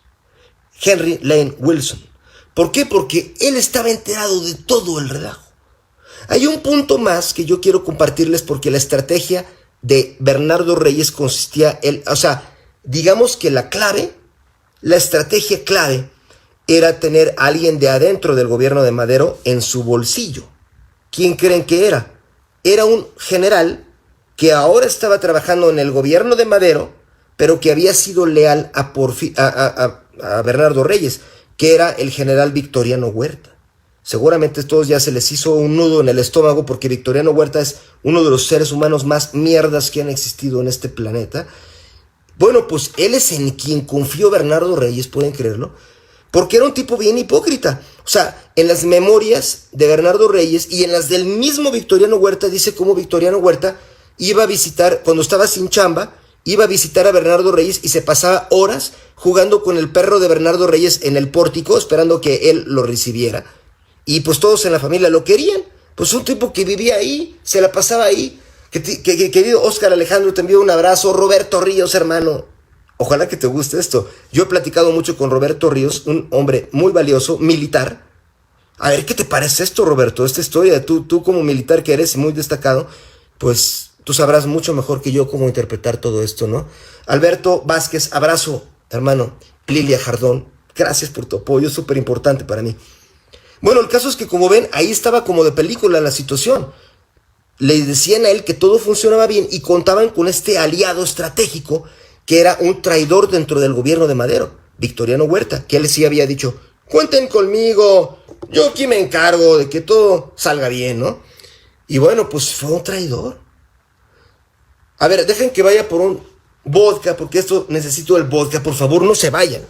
Henry Lane Wilson. ¿Por qué? Porque él estaba enterado de todo el relajo. Hay un punto más que yo quiero compartirles, porque la estrategia de Bernardo Reyes consistía digamos que la estrategia clave era tener a alguien de adentro del gobierno de Madero en su bolsillo. ¿Quién creen que era? Era un general que ahora estaba trabajando en el gobierno de Madero, pero que había sido leal a Bernardo Reyes, que era el general Victoriano Huerta. Seguramente a todos ya se les hizo un nudo en el estómago, porque Victoriano Huerta es uno de los seres humanos más mierdas que han existido en este planeta. Bueno, pues él es en quien confió Bernardo Reyes, pueden creerlo, porque era un tipo bien hipócrita. O sea, en las memorias de Bernardo Reyes y en las del mismo Victoriano Huerta, dice cómo Victoriano Huerta iba a visitar, cuando estaba sin chamba, iba a visitar a Bernardo Reyes y se pasaba horas jugando con el perro de Bernardo Reyes en el pórtico, esperando que él lo recibiera. Y pues todos en la familia lo querían. Pues un tipo que vivía ahí, se la pasaba ahí, Querido Oscar Alejandro, te envío un abrazo. Roberto Ríos, hermano. Ojalá que te guste esto. Yo he platicado mucho con Roberto Ríos, un hombre muy valioso, militar. A ver, ¿qué te parece esto, Roberto? Esta historia, tú como militar que eres muy destacado, pues tú sabrás mucho mejor que yo cómo interpretar todo esto, ¿no? Alberto Vázquez, abrazo, hermano. Lilia Jardón, gracias por tu apoyo, es súper importante para mí. Bueno, el caso es que como ven, ahí estaba como de película la situación. Le decían a él que todo funcionaba bien y contaban con este aliado estratégico que era un traidor dentro del gobierno de Madero, Victoriano Huerta, que él sí había dicho, cuenten conmigo, yo aquí me encargo de que todo salga bien, ¿no? Y bueno, pues fue un traidor. A ver, dejen que vaya por un vodka, porque esto necesito el vodka, por favor, no se vayan.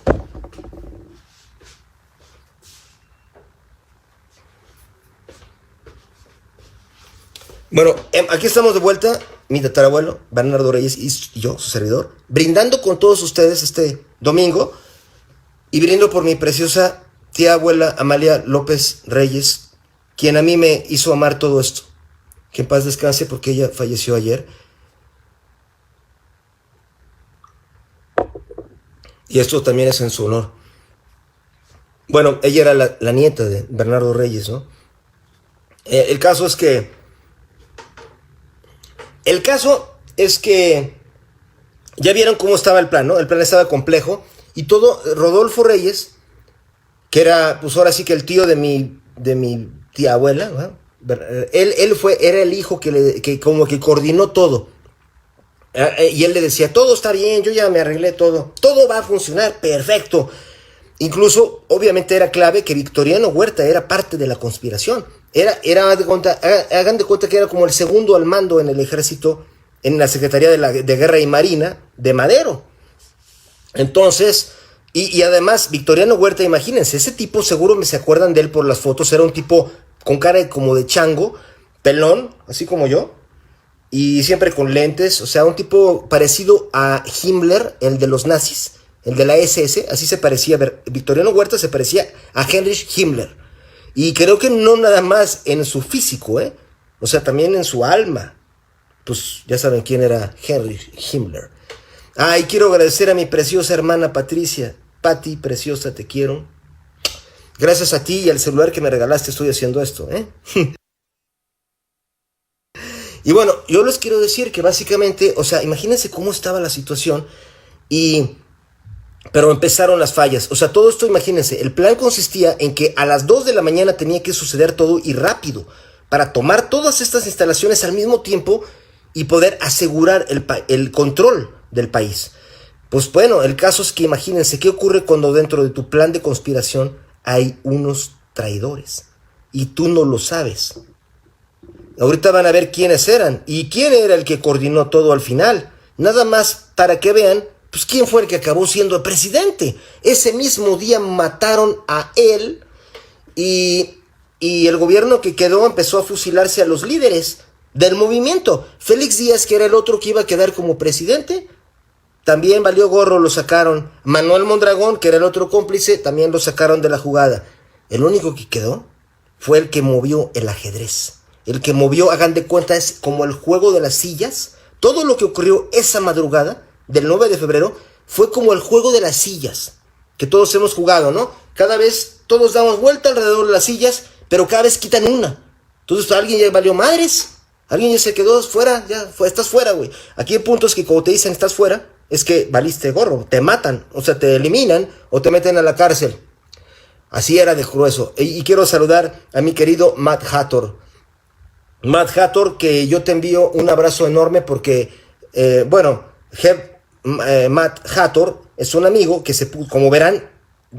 Bueno, aquí estamos de vuelta, mi tatarabuelo, Bernardo Reyes y yo, su servidor, brindando con todos ustedes este domingo y brindo por mi preciosa tía abuela Amalia López Reyes, quien a mí me hizo amar todo esto. Que en paz descanse porque ella falleció ayer. Y esto también es en su honor. Bueno, ella era la nieta de Bernardo Reyes, ¿no? El caso es que ya vieron cómo estaba el plan, ¿no? El plan estaba complejo y todo. Rodolfo Reyes, que era, pues ahora sí que el tío de mi tía abuela, ¿no? Era el hijo que como que coordinó todo. Y él le decía, todo está bien, yo ya me arreglé todo va a funcionar, perfecto. Incluso, obviamente era clave que Victoriano Huerta era parte de la conspiración. Hagan de cuenta que era como el segundo al mando en el ejército, en la Secretaría de Guerra y Marina de Madero. Entonces, y además, Victoriano Huerta, imagínense, ese tipo, seguro me se acuerdan de él por las fotos, era un tipo con cara como de chango, pelón, así como yo, y siempre con lentes, o sea, un tipo parecido a Himmler, el de los nazis, el de la SS, así se parecía. Victoriano Huerta se parecía a Heinrich Himmler. Y creo que no nada más en su físico, o sea, también en su alma. Pues ya saben quién era Heinrich Himmler. Y quiero agradecer a mi preciosa hermana Patricia. Pati, preciosa, te quiero. Gracias a ti y al celular que me regalaste estoy haciendo esto, Y bueno, yo les quiero decir que básicamente, o sea, imagínense cómo estaba la situación pero empezaron las fallas. O sea, todo esto, imagínense, el plan consistía en que a las 2 de la mañana tenía que suceder todo y rápido para tomar todas estas instalaciones al mismo tiempo y poder asegurar el control del país. Pues bueno, el caso es que imagínense qué ocurre cuando dentro de tu plan de conspiración hay unos traidores y tú no lo sabes. Ahorita van a ver quiénes eran y quién era el que coordinó todo al final. Nada más para que vean, pues quién fue el que acabó siendo el presidente. Ese mismo día mataron a él y el gobierno que quedó empezó a fusilarse a los líderes del movimiento. Félix Díaz, que era el otro que iba a quedar como presidente, también valió gorro, lo sacaron. Manuel Mondragón, que era el otro cómplice, también lo sacaron de la jugada. El único que quedó fue el que movió el ajedrez. El que movió, hagan de cuenta, es como el juego de las sillas. Todo lo que ocurrió esa madrugada del 9 de febrero fue como el juego de las sillas, que todos hemos jugado, ¿no? Cada vez todos damos vuelta alrededor de las sillas, pero cada vez quitan una. Entonces alguien ya valió madres, alguien ya se quedó fuera, estás fuera, güey. Aquí el punto es que cuando te dicen estás fuera, es que valiste gorro, te matan, o sea, te eliminan o te meten a la cárcel. Así era de grueso. Y quiero saludar a mi querido Matt Hatter. Matt Hatter, que yo te envío un abrazo enorme porque, Matt Hatter es un amigo que como verán,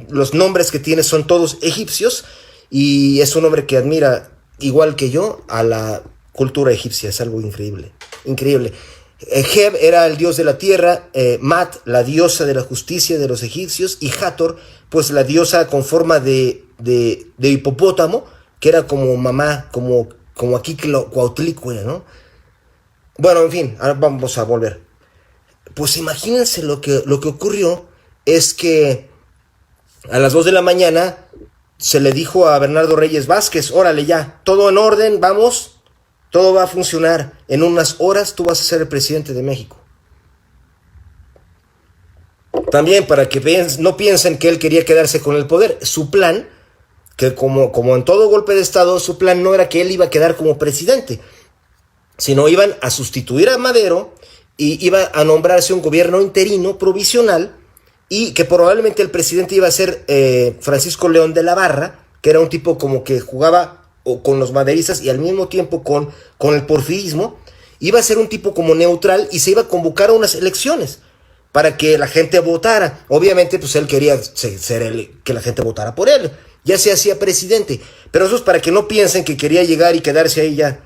los nombres que tiene son todos egipcios y es un hombre que admira, igual que yo, a la cultura egipcia. Es algo increíble, increíble. Heb era el dios de la tierra, Mat, la diosa de la justicia de los egipcios, y Hathor, pues la diosa con forma de hipopótamo, que era como mamá, como aquí Cuautlicue, ¿no? Bueno, en fin, ahora vamos a volver. Pues imagínense lo que ocurrió es que a las 2 de la mañana se le dijo a Bernardo Reyes Vázquez, órale ya, todo en orden, vamos, todo va a funcionar, en unas horas tú vas a ser el presidente de México. También para que no piensen que él quería quedarse con el poder, su plan, que como en todo golpe de estado, su plan no era que él iba a quedar como presidente, sino iban a sustituir a Madero y iba a nombrarse un gobierno interino provisional, y que probablemente el presidente iba a ser Francisco León de la Barra, que era un tipo como que jugaba con los maderistas y al mismo tiempo con el porfirismo. Iba a ser un tipo como neutral y se iba a convocar a unas elecciones para que la gente votara. Obviamente pues él quería que la gente votara por él, ya se hacía presidente, pero eso es para que no piensen que quería llegar y quedarse ahí ya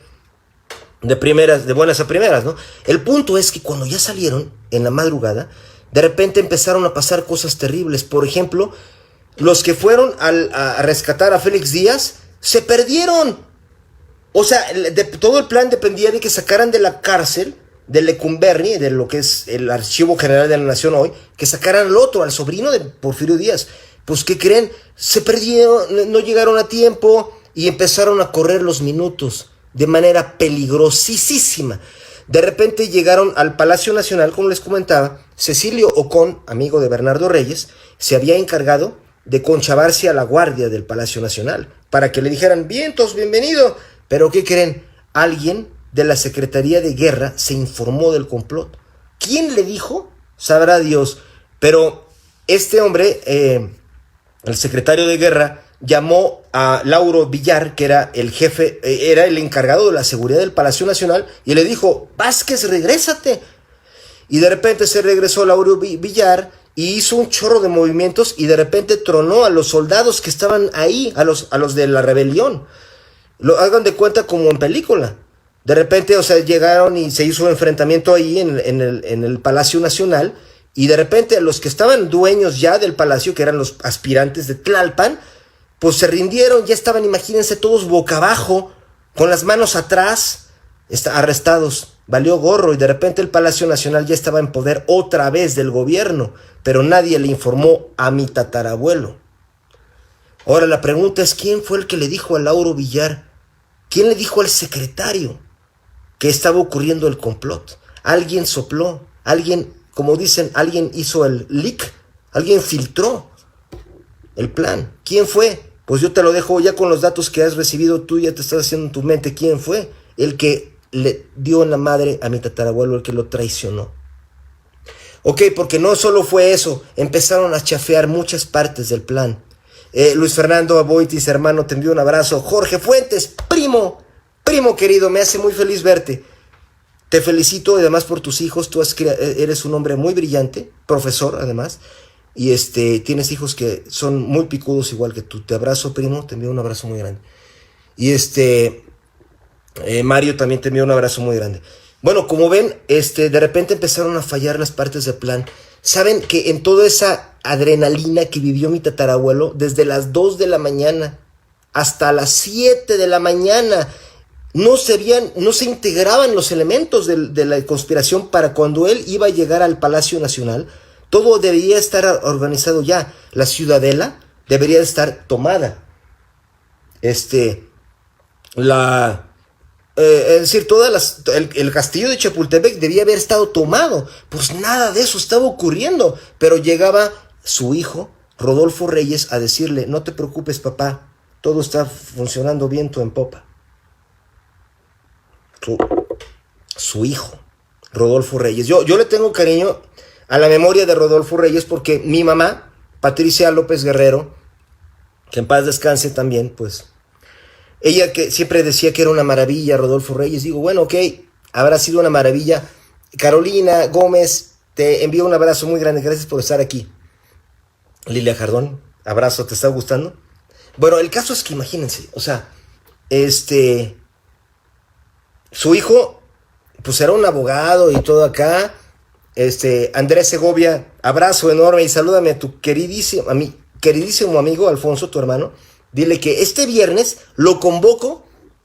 de buenas a primeras, ¿no? El punto es que cuando ya salieron en la madrugada, de repente empezaron a pasar cosas terribles. Por ejemplo, los que fueron a rescatar a Félix Díaz se perdieron. O sea, todo el plan dependía de que sacaran de la cárcel de Lecumberri, de lo que es el Archivo General de la Nación hoy, que sacaran al otro, al sobrino de Porfirio Díaz. Pues, ¿qué creen? Se perdieron, no llegaron a tiempo y empezaron a correr los minutos de manera peligrosísima. De repente llegaron al Palacio Nacional, como les comentaba. Cecilio Ocón, amigo de Bernardo Reyes, se había encargado de conchavarse a la guardia del Palacio Nacional para que le dijeran, vientos, bienvenido. Pero ¿qué creen? Alguien de la Secretaría de Guerra se informó del complot. ¿Quién le dijo? Sabrá Dios. Pero este hombre, el secretario de Guerra, llamó a Lauro Villar, que era el jefe, era el encargado de la seguridad del Palacio Nacional, y le dijo, Vázquez, regrésate. Y de repente se regresó Lauro Villar y hizo un chorro de movimientos y de repente tronó a los soldados que estaban ahí, a los de la rebelión. Lo hagan de cuenta como en película. De repente, o sea, llegaron y se hizo un enfrentamiento ahí en el Palacio Nacional, y de repente los que estaban dueños ya del palacio, que eran los aspirantes de Tlalpan, pues se rindieron, ya estaban, imagínense, todos boca abajo, con las manos atrás, arrestados. Valió gorro y de repente el Palacio Nacional ya estaba en poder otra vez del gobierno, pero nadie le informó a mi tatarabuelo. Ahora la pregunta es, ¿quién fue el que le dijo a Lauro Villar? ¿Quién le dijo al secretario que estaba ocurriendo el complot? Alguien sopló, alguien, como dicen, alguien hizo el leak, alguien filtró el plan. ¿Quién fue? Pues yo te lo dejo ya con los datos que has recibido, tú ya te estás haciendo en tu mente. ¿Quién fue? El que le dio en la madre a mi tatarabuelo, el que lo traicionó. Ok, porque no solo fue eso, empezaron a chafear muchas partes del plan. Luis Fernando Aboitis, hermano, te envío un abrazo. Jorge Fuentes, primo querido, me hace muy feliz verte. Te felicito además por tus hijos, tú eres un hombre muy brillante, profesor además, y tienes hijos que son muy picudos igual que tú. Te abrazo, primo, te envío un abrazo muy grande. Y Mario también te envío un abrazo muy grande. Bueno, como ven, de repente empezaron a fallar las partes del plan. Saben que en toda esa adrenalina que vivió mi tatarabuelo, desde las 2 de la mañana hasta las 7 de la mañana, no se integraban los elementos de la conspiración para cuando él iba a llegar al Palacio Nacional. Todo debería estar organizado ya. La ciudadela debería estar tomada. Es decir, el castillo de Chapultepec debía haber estado tomado. Pues nada de eso estaba ocurriendo. Pero llegaba su hijo, Rodolfo Reyes, a decirle, no te preocupes, papá, todo está funcionando viento en popa. Su hijo, Rodolfo Reyes. Yo le tengo cariño a la memoria de Rodolfo Reyes porque mi mamá, Patricia López Guerrero, que en paz descanse también, pues ella que siempre decía que era una maravilla Rodolfo Reyes. Digo, bueno, ok, habrá sido una maravilla. Carolina Gómez, te envío un abrazo muy grande, gracias por estar aquí. Lilia Jardón, abrazo, ¿te está gustando? Bueno, el caso es que imagínense, o sea, su hijo, pues era un abogado y todo acá. Andrés Segovia, abrazo enorme y salúdame a tu queridísimo amigo Alfonso, tu hermano. Dile que este viernes lo convoco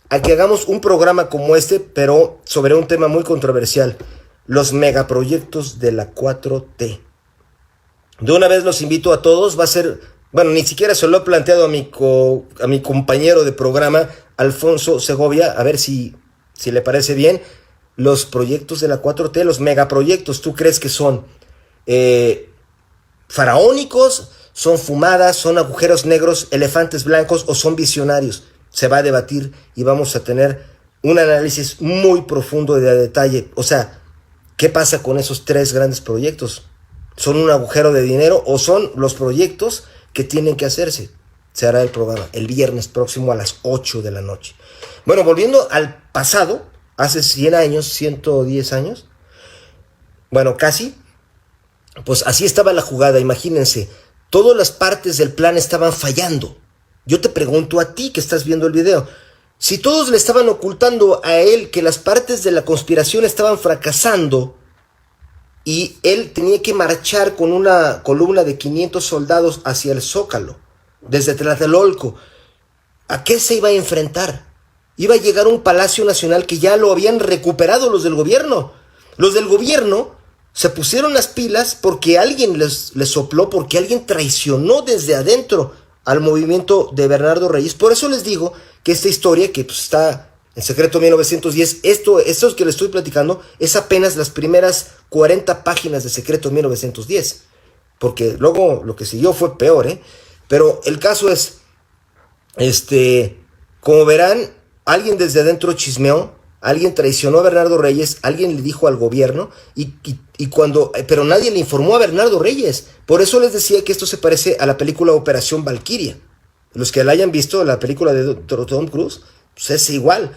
a que hagamos un programa como pero sobre un tema muy controversial, los megaproyectos de la 4T. De una vez los invito a todos, va a ser, bueno, ni siquiera se lo he planteado a mi compañero de programa, Alfonso Segovia, a ver si si le parece bien, los proyectos de la 4T, los megaproyectos. ¿Tú crees que son faraónicos, son fumadas, son agujeros negros, elefantes blancos o son visionarios? Se va a debatir y vamos a tener un análisis muy profundo de detalle. O sea, ¿qué pasa con esos 3 grandes proyectos? ¿Son un agujero de dinero o son los proyectos que tienen que hacerse? Se hará el programa el viernes próximo a las 8 de la noche. Bueno, volviendo al pasado, hace 100 años, 110 años, bueno, casi, pues así estaba la jugada, imagínense, todas las partes del plan estaban fallando. Yo te pregunto a ti que estás viendo el video, si todos le estaban ocultando a él que las partes de la conspiración estaban fracasando y él tenía que marchar con una columna de 500 soldados hacia el Zócalo, desde Tlatelolco, ¿a qué se iba a enfrentar? Iba a llegar a un Palacio Nacional que ya lo habían recuperado los del gobierno. Los del gobierno se pusieron las pilas porque alguien les sopló, porque alguien traicionó desde adentro al movimiento de Bernardo Reyes. Por eso les digo que esta historia, que pues está en Secreto 1910, esto que les estoy platicando, es apenas las primeras 40 páginas de Secreto 1910. Porque luego lo que siguió fue peor, ¿eh? Pero el caso es, como verán, alguien desde adentro chismeó, alguien traicionó a Bernardo Reyes, alguien le dijo al gobierno, pero nadie le informó a Bernardo Reyes. Por eso les decía que esto se parece a la película Operación Valquiria. Los que la hayan visto, la película de Tom Cruise, pues es igual.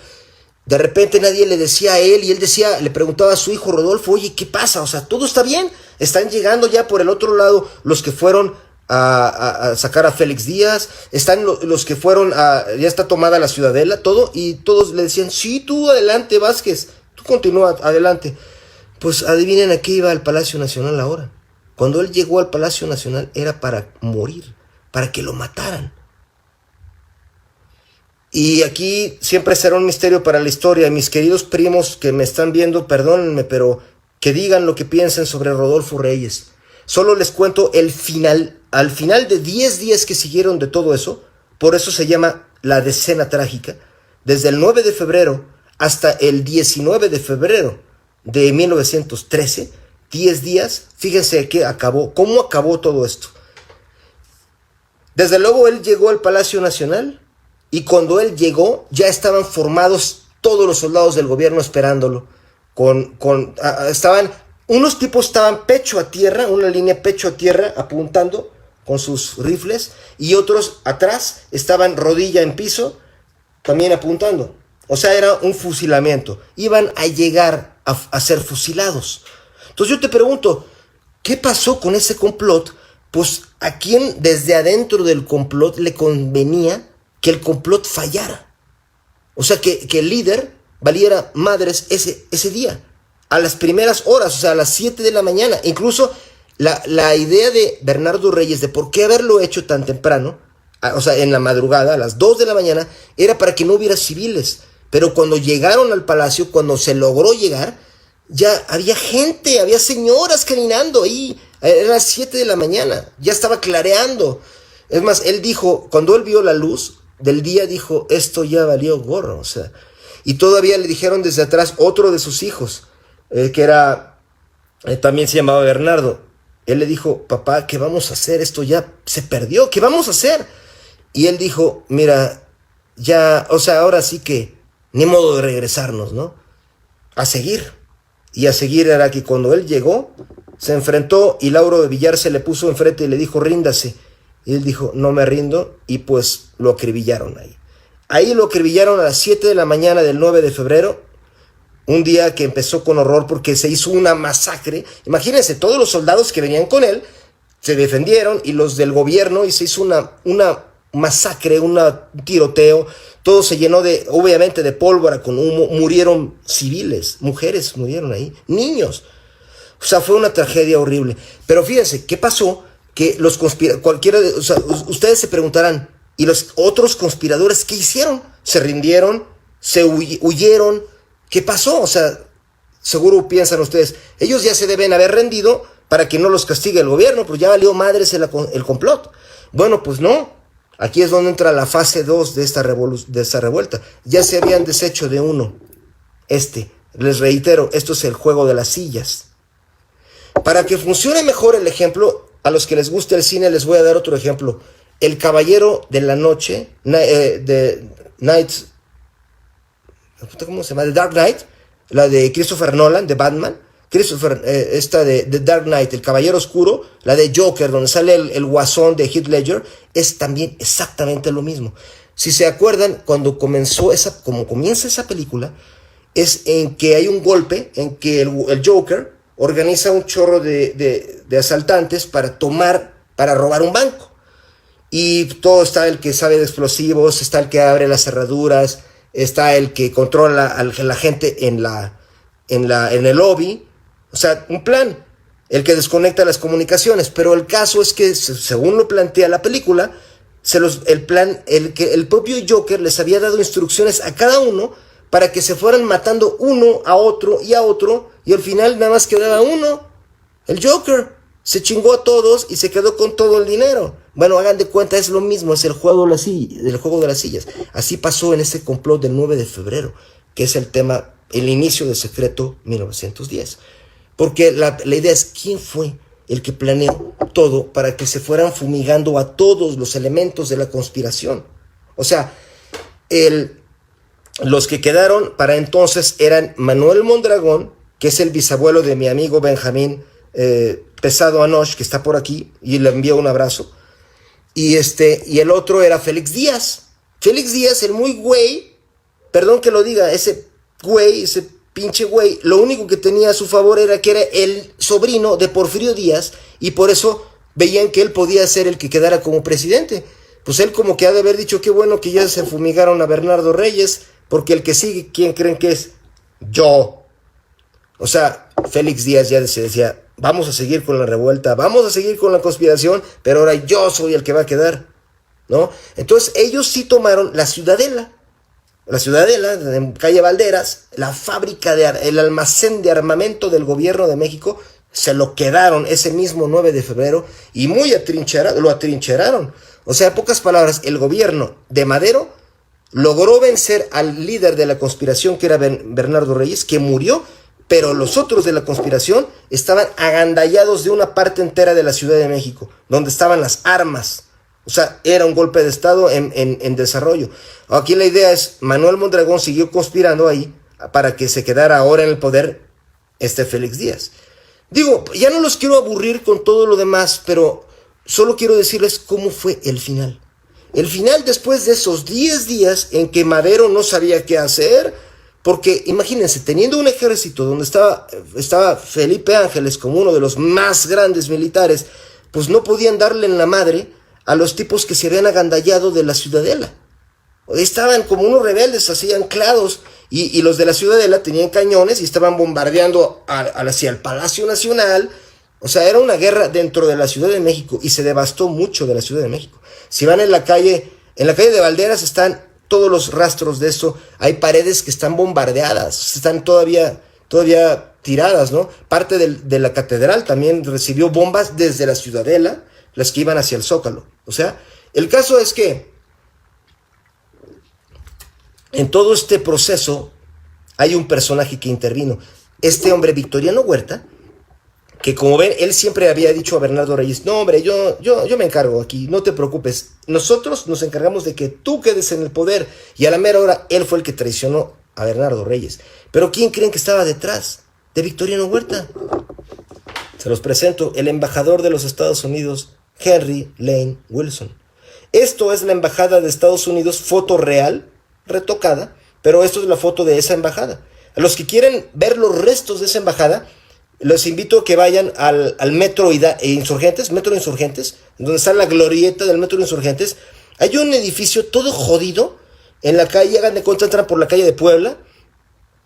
De repente nadie le decía a él y él le preguntaba a su hijo Rodolfo, oye, ¿qué pasa? O sea, ¿todo está bien? Están llegando ya por el otro lado los que fueron a sacar a Félix Díaz, están los que fueron ya está tomada la Ciudadela, todo, y todos le decían, sí, tú adelante, Vázquez, tú continúa, adelante. Pues adivinen a qué iba al Palacio Nacional ahora. Cuando él llegó al Palacio Nacional era para morir, para que lo mataran. Y aquí siempre será un misterio para la historia. Mis queridos primos que me están viendo, perdónenme, pero que digan lo que piensen sobre Rodolfo Reyes. Solo les cuento el final. Al final de 10 días que siguieron de todo eso, por eso se llama la decena trágica, desde el 9 de febrero hasta el 19 de febrero de 1913, 10 días, fíjense cómo acabó todo esto. Desde luego él llegó al Palacio Nacional y cuando él llegó ya estaban formados todos los soldados del gobierno esperándolo. Unos tipos estaban pecho a tierra, una línea pecho a tierra apuntando con sus rifles, y otros atrás estaban rodilla en piso también apuntando. O sea, era un fusilamiento. Iban a llegar a ser fusilados. Entonces yo te pregunto, ¿qué pasó con ese complot? Pues a quién desde adentro del complot le convenía que el complot fallara. O sea, que el líder valiera madres ese día, a las primeras horas, o sea, a las 7 de la mañana. Incluso la idea de Bernardo Reyes de por qué haberlo hecho tan temprano, o sea, en la madrugada, a las 2 de la mañana, era para que no hubiera civiles. Pero cuando llegaron al palacio, cuando se logró llegar, ya había gente, había señoras caminando ahí. Eran las 7 de la mañana, ya estaba clareando. Es más, él dijo, cuando él vio la luz del día, dijo, esto ya valió gorro, o sea. Y todavía le dijeron desde atrás otro de sus hijos, que era, también se llamaba Bernardo. Él le dijo, papá, ¿qué vamos a hacer? Esto ya se perdió, ¿qué vamos a hacer? Y él dijo, mira, ya, o sea, ahora sí que ni modo de regresarnos, ¿no? A seguir. Y a seguir era que cuando él llegó, se enfrentó y Lauro de Villar se le puso enfrente y le dijo, ríndase. Y él dijo, no me rindo, y pues lo acribillaron ahí. Ahí lo acribillaron a las 7 de la mañana del 9 de febrero, un día que empezó con horror porque se hizo una masacre. Imagínense, todos los soldados que venían con él se defendieron y los del gobierno, y se hizo una masacre, un tiroteo. Todo se llenó obviamente de pólvora con humo. Murieron civiles, mujeres murieron ahí, niños. O sea, fue una tragedia horrible. Pero fíjense, ¿qué pasó? Que ustedes se preguntarán, ¿y los otros conspiradores qué hicieron? ¿Se rindieron? ¿Se huyeron? ¿Qué pasó? O sea, seguro piensan ustedes, ellos ya se deben haber rendido para que no los castigue el gobierno, pues ya valió madres el complot. Bueno, pues no. Aquí es donde entra la fase 2 de esta revuelta. Ya se habían deshecho de uno. Les reitero, esto es el juego de las sillas. Para que funcione mejor el ejemplo, a los que les guste el cine les voy a dar otro ejemplo. El Caballero de la Noche, de Night, ¿cómo se llama? The Dark Knight, la de Christopher Nolan, de Batman. Esta de The Dark Knight, El Caballero Oscuro, la de Joker, donde sale el guasón de Heath Ledger, es también exactamente lo mismo. Si se acuerdan, cuando comienza esa película, es en que hay un golpe, en que el Joker organiza un chorro de asaltantes para robar un banco. Y todo está el que sabe de explosivos, está el que abre las cerraduras, está el que controla a la gente en el lobby. O sea, un plan, el que desconecta las comunicaciones. Pero el caso es que, según lo plantea la película, el propio Joker les había dado instrucciones a cada uno para que se fueran matando uno a otro, y al final nada más quedaba uno, el Joker. Se chingó a todos y se quedó con todo el dinero. Bueno, hagan de cuenta, es lo mismo, es el juego de las sillas. Así pasó en ese complot del 9 de febrero, que es el inicio de Secreto 1910. Porque la idea es, ¿quién fue el que planeó todo para que se fueran fumigando a todos los elementos de la conspiración? O sea, los que quedaron para entonces eran Manuel Mondragón, que es el bisabuelo de mi amigo Benjamín Pesado Anosh, que está por aquí, y le envío un abrazo. Y el otro era Félix Díaz. Félix Díaz, el muy güey, perdón que lo diga, ese pinche güey, lo único que tenía a su favor era que era el sobrino de Porfirio Díaz, y por eso veían que él podía ser el que quedara como presidente. Pues él como que ha de haber dicho, qué bueno que ya se fumigaron a Bernardo Reyes, porque el que sigue, ¿quién creen que es? Yo. O sea, Félix Díaz ya se decía, vamos a seguir con la revuelta, vamos a seguir con la conspiración, pero ahora yo soy el que va a quedar, ¿no? Entonces ellos sí tomaron la Ciudadela, en calle Valderas, la fábrica, el almacén de armamento del gobierno de México, se lo quedaron ese mismo 9 de febrero y lo atrincheraron. O sea, en pocas palabras, el gobierno de Madero logró vencer al líder de la conspiración, que era Bernardo Reyes, que murió, pero los otros de la conspiración estaban agandallados de una parte entera de la Ciudad de México, donde estaban las armas. O sea, era un golpe de estado en desarrollo. Aquí la idea es, Manuel Mondragón siguió conspirando ahí para que se quedara ahora en el poder Félix Díaz. Digo, ya no los quiero aburrir con todo lo demás, pero solo quiero decirles cómo fue el final. El final, después de esos 10 días en que Madero no sabía qué hacer, porque imagínense, teniendo un ejército donde estaba Felipe Ángeles como uno de los más grandes militares, pues no podían darle en la madre a los tipos que se habían agandallado de la Ciudadela. Estaban como unos rebeldes así anclados, y los de la Ciudadela tenían cañones y estaban bombardeando hacia el Palacio Nacional. O sea, era una guerra dentro de la Ciudad de México y se devastó mucho de la Ciudad de México. Si van en la calle de Valderas están todos los rastros de eso. Hay paredes que están bombardeadas, están todavía tiradas, ¿no? Parte de la catedral también recibió bombas desde la Ciudadela, las que iban hacia el Zócalo. O sea, el caso es que en todo este proceso hay un personaje que intervino. Este hombre, Victoriano Huerta, que como ven, él siempre había dicho a Bernardo Reyes, no hombre, yo me encargo aquí, no te preocupes, nosotros nos encargamos de que tú quedes en el poder. Y a la mera hora, él fue el que traicionó a Bernardo Reyes. Pero ¿quién creen que estaba detrás de Victoriano Huerta? Se los presento, el embajador de los Estados Unidos, Henry Lane Wilson. Esto es la embajada de Estados Unidos, foto real, retocada, pero esto es la foto de esa embajada. A los que quieren ver los restos de esa embajada, los invito a que vayan al Metro Insurgentes, donde está la glorieta del Metro Insurgentes. Hay un edificio todo jodido en la calle, hagan de cuenta, entran por la calle de Puebla,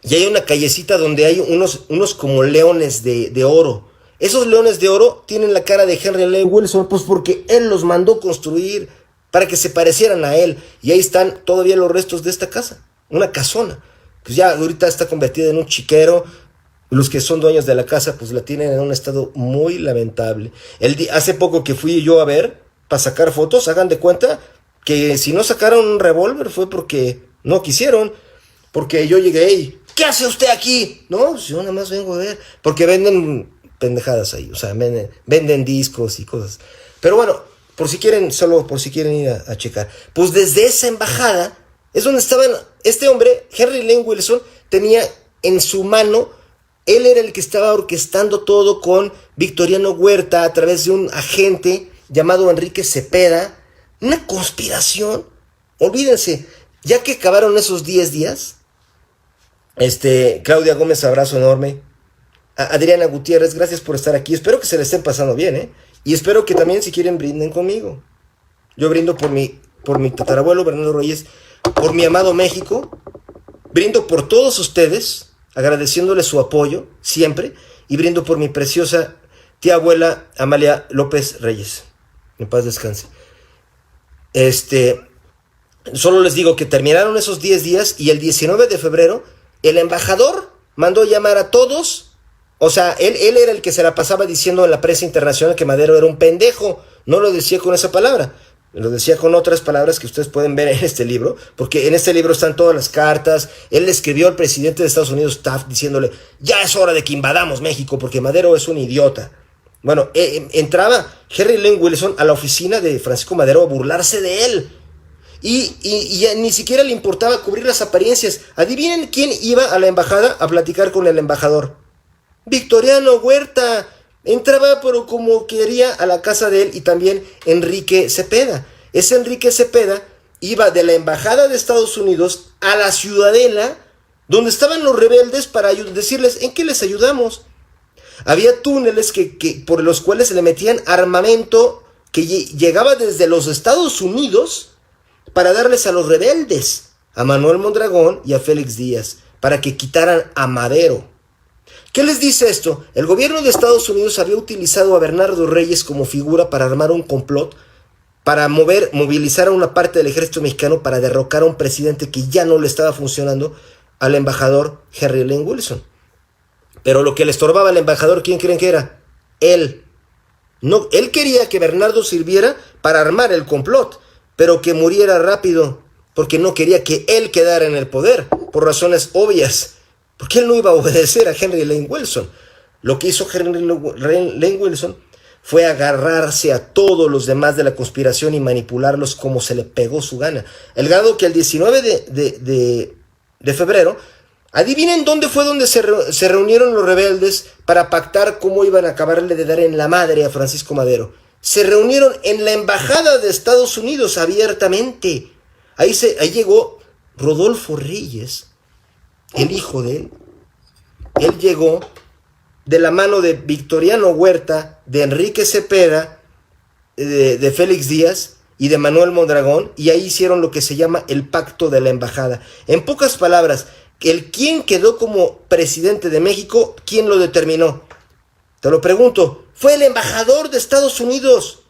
y hay una callecita donde hay unos como leones de oro. Esos leones de oro tienen la cara de Henry Lane Wilson, pues porque él los mandó construir para que se parecieran a él. Y ahí están todavía los restos de esta casa, una casona. Pues ya ahorita está convertida en un chiquero. Los que son dueños de la casa, pues la tienen en un estado muy lamentable. Hace poco que fui yo a ver, para sacar fotos, hagan de cuenta que si no sacaron un revólver fue porque no quisieron. Porque yo llegué, hey, ¿qué hace usted aquí? No, yo nada más vengo a ver, porque venden pendejadas ahí, o sea, venden discos y cosas. Pero bueno, por si quieren, solo por si quieren ir a checar. Pues desde esa embajada es donde estaban, este hombre, Henry Lane Wilson, tenía en su mano, él era el que estaba orquestando todo con Victoriano Huerta a través de un agente llamado Enrique Cepeda. Una conspiración. Olvídense, ya que acabaron esos 10 días, Claudia Gómez, abrazo enorme. Adriana Gutiérrez, gracias por estar aquí. Espero que se le estén pasando bien, ¿eh? Y espero que también, si quieren, brinden conmigo. Yo brindo por mi tatarabuelo Bernardo Reyes, por mi amado México. Brindo por todos ustedes, agradeciéndoles su apoyo siempre. Y brindo por mi preciosa tía abuela Amalia López Reyes. En paz descanse. Solo les digo que terminaron esos 10 días y el 19 de febrero el embajador mandó llamar a todos. O sea, él era el que se la pasaba diciendo en la prensa internacional que Madero era un pendejo. No lo decía con esa palabra, lo decía con otras palabras que ustedes pueden ver en este libro, porque en este libro están todas las cartas. Él le escribió al presidente de Estados Unidos, Taft, diciéndole, ya es hora de que invadamos México porque Madero es un idiota. Bueno, entraba Henry Lane Wilson a la oficina de Francisco Madero a burlarse de él. Y ni siquiera le importaba cubrir las apariencias. Adivinen quién iba a la embajada a platicar con el embajador. Victoriano Huerta. Entraba pero como quería a la casa de él, y también Enrique Cepeda. Ese Enrique Cepeda iba de la embajada de Estados Unidos a la Ciudadela, donde estaban los rebeldes, para decirles en qué les ayudamos. Había túneles por los cuales se le metían armamento que llegaba desde los Estados Unidos para darles a los rebeldes, a Manuel Mondragón y a Félix Díaz, para que quitaran a Madero. ¿Qué les dice esto? El gobierno de Estados Unidos había utilizado a Bernardo Reyes como figura para armar un complot, para movilizar a una parte del ejército mexicano para derrocar a un presidente que ya no le estaba funcionando, al embajador Henry Lane Wilson. Pero lo que le estorbaba al embajador, ¿quién creen que era? Él. No, él quería que Bernardo sirviera para armar el complot, pero que muriera rápido, porque no quería que él quedara en el poder, por razones obvias, porque él no iba a obedecer a Henry Lane Wilson. Lo que hizo Henry Lane Wilson fue agarrarse a todos los demás de la conspiración y manipularlos como se le pegó su gana. El grado que el 19 de febrero, adivinen dónde fue donde se reunieron los rebeldes para pactar cómo iban a acabarle de dar en la madre a Francisco Madero. Se reunieron en la embajada de Estados Unidos abiertamente. Ahí llegó Rodolfo Reyes, el hijo de él. Él llegó de la mano de Victoriano Huerta, de Enrique Cepeda, de Félix Díaz y de Manuel Mondragón, y ahí hicieron lo que se llama el pacto de la embajada. En pocas palabras, ¿quién quedó como presidente de México? ¿Quién lo determinó? Te lo pregunto. Fue el embajador de Estados Unidos.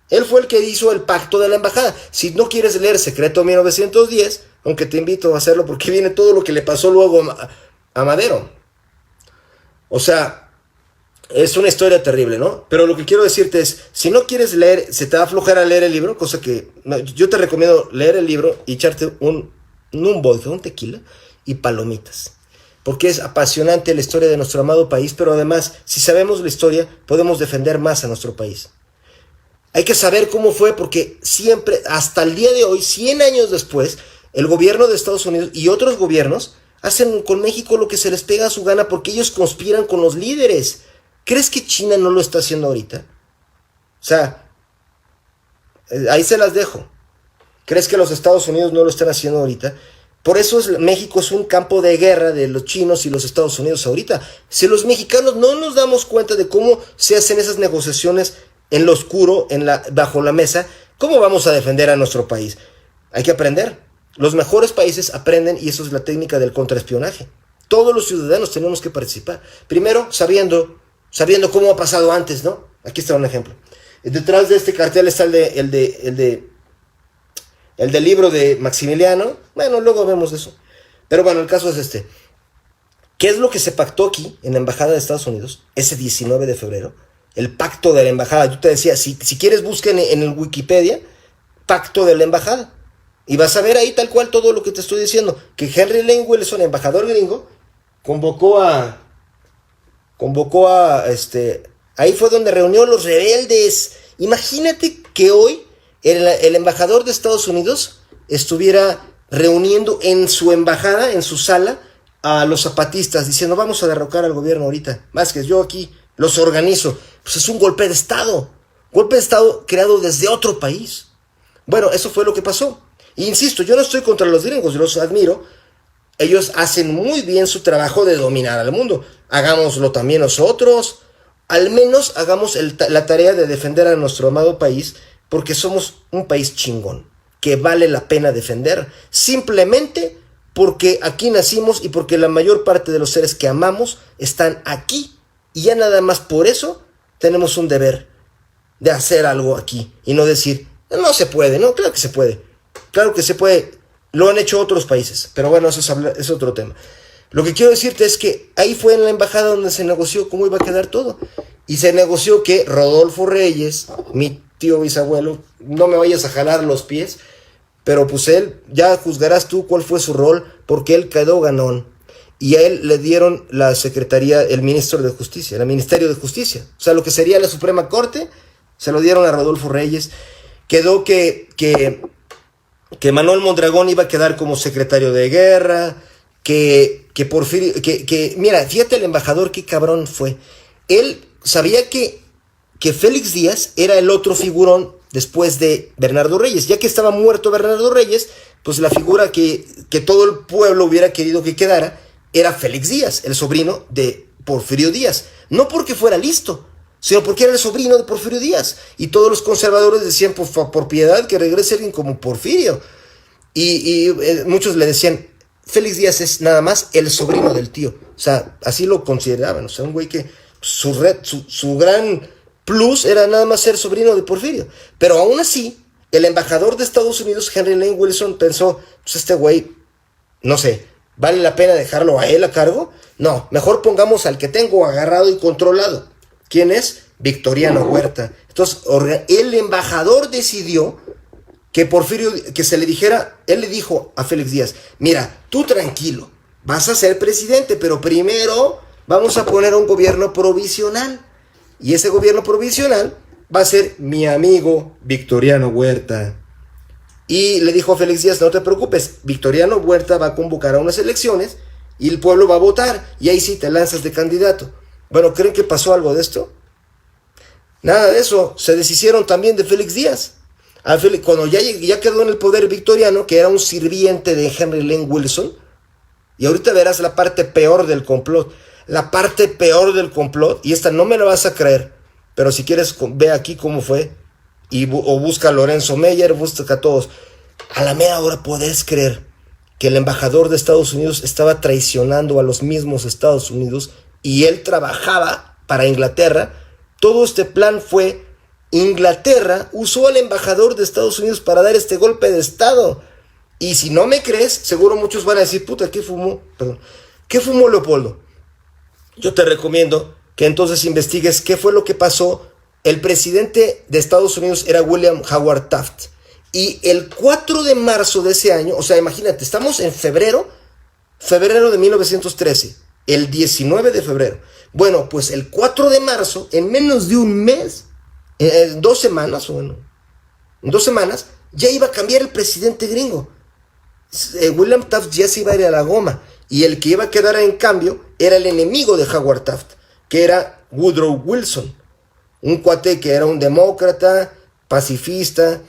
Él fue el que hizo el pacto de la embajada. Si no quieres leer Secreto 1910, aunque te invito a hacerlo porque viene todo lo que le pasó luego a Madero. O sea, es una historia terrible, ¿no? Pero lo que quiero decirte es, si no quieres leer, se te va a aflojar a leer el libro, cosa que yo te recomiendo leer el libro y echarte un vodka, un tequila y palomitas. Porque es apasionante la historia de nuestro amado país, pero además, si sabemos la historia, podemos defender más a nuestro país. Hay que saber cómo fue, porque siempre, hasta el día de hoy, 100 años después, el gobierno de Estados Unidos y otros gobiernos hacen con México lo que se les pega a su gana, porque ellos conspiran con los líderes. ¿Crees que China no lo está haciendo ahorita? O sea, ahí se las dejo. ¿Crees que los Estados Unidos no lo están haciendo ahorita? Por eso México es un campo de guerra de los chinos y los Estados Unidos ahorita. Si los mexicanos no nos damos cuenta de cómo se hacen esas negociaciones en lo oscuro, bajo la mesa, ¿cómo vamos a defender a nuestro país? Hay que aprender. Los mejores países aprenden, y eso es la técnica del contraespionaje. Todos los ciudadanos tenemos que participar. Primero, sabiendo cómo ha pasado antes, ¿no? Aquí está un ejemplo. Detrás de este cartel está el del libro de Maximiliano. Bueno, luego vemos eso. Pero bueno, el caso es este. ¿Qué es lo que se pactó aquí en la embajada de Estados Unidos ese 19 de febrero? El pacto de la embajada. Yo te decía, si quieres busquen en el Wikipedia pacto de la embajada y vas a ver ahí tal cual todo lo que te estoy diciendo, que Henry Lane Wilson, embajador gringo, convocó a, ahí fue donde reunió a los rebeldes. Imagínate que hoy el embajador de Estados Unidos estuviera reuniendo en su embajada, en su sala, a los zapatistas, diciendo, vamos a derrocar al gobierno ahorita. Más que yo aquí los organizo. Pues es un golpe de Estado. Golpe de Estado creado desde otro país. Bueno, eso fue lo que pasó. E insisto, yo no estoy contra los gringos, yo los admiro. Ellos hacen muy bien su trabajo de dominar al mundo. Hagámoslo también nosotros. Al menos hagamos la tarea de defender a nuestro amado país, porque somos un país chingón, que vale la pena defender, simplemente porque aquí nacimos y porque la mayor parte de los seres que amamos están aquí. Y ya nada más por eso tenemos un deber de hacer algo aquí y no decir, no se puede. No, claro que se puede. Claro que se puede. Lo han hecho otros países, pero bueno, eso es otro tema. Lo que quiero decirte es que ahí fue en la embajada donde se negoció cómo iba a quedar todo. Y se negoció que Rodolfo Reyes, mi tío bisabuelo, no me vayas a jalar los pies, pero pues él, ya juzgarás tú cuál fue su rol, porque él quedó ganón. Y a él le dieron la secretaría, el Ministerio de Justicia. O sea, lo que sería la Suprema Corte, se lo dieron a Rodolfo Reyes. Quedó que Manuel Mondragón iba a quedar como secretario de guerra, que Porfirio, mira, fíjate el embajador, qué cabrón fue. Él sabía que Félix Díaz era el otro figurón después de Bernardo Reyes. Ya que estaba muerto Bernardo Reyes, pues la figura que todo el pueblo hubiera querido que quedara era Félix Díaz, el sobrino de Porfirio Díaz. No porque fuera listo, sino porque era el sobrino de Porfirio Díaz. Y todos los conservadores decían, por piedad, que regrese alguien como Porfirio. Y muchos le decían, Félix Díaz es nada más el sobrino del tío. O sea, así lo consideraban. O sea, un güey que su gran plus era nada más ser sobrino de Porfirio. Pero aún así, el embajador de Estados Unidos, Henry Lane Wilson, pensó, pues este güey, no sé, ¿vale la pena dejarlo a él a cargo? No, mejor pongamos al que tengo agarrado y controlado. ¿Quién es? Victoriano Huerta. Entonces, el embajador decidió que Porfirio, que se le dijera, él le dijo a Félix Díaz, mira, tú tranquilo, vas a ser presidente, pero primero vamos a poner un gobierno provisional. Y ese gobierno provisional va a ser mi amigo Victoriano Huerta. Y le dijo a Félix Díaz, no te preocupes, Victoriano Huerta va a convocar a unas elecciones y el pueblo va a votar y ahí sí te lanzas de candidato. Bueno, ¿creen que pasó algo de esto? Nada de eso. Se deshicieron también de Félix Díaz. Cuando ya quedó en el poder Victoriano, que era un sirviente de Henry Lane Wilson, y ahorita verás la parte peor del complot. La parte peor del complot, y esta no me la vas a creer, pero si quieres ve aquí cómo fue, o busca a Lorenzo Meyer, busca a todos. A la mera hora podés creer que el embajador de Estados Unidos estaba traicionando a los mismos Estados Unidos y él trabajaba para Inglaterra. Todo este plan fue, Inglaterra usó al embajador de Estados Unidos para dar este golpe de Estado. Y si no me crees, seguro muchos van a decir, puta, ¿qué fumó Leopoldo? Yo te recomiendo que entonces investigues qué fue lo que pasó. El presidente de Estados Unidos era William Howard Taft. Y el 4 de marzo de ese año, o sea, imagínate, estamos en febrero de 1913, el 19 de febrero. Bueno, pues el 4 de marzo, en menos de un mes, en 2 semanas, ya iba a cambiar el presidente gringo. William Taft ya se iba a ir a la goma. Y el que iba a quedar en cambio era el enemigo de Howard Taft, que era Woodrow Wilson. Un cuate que era un demócrata, pacifista.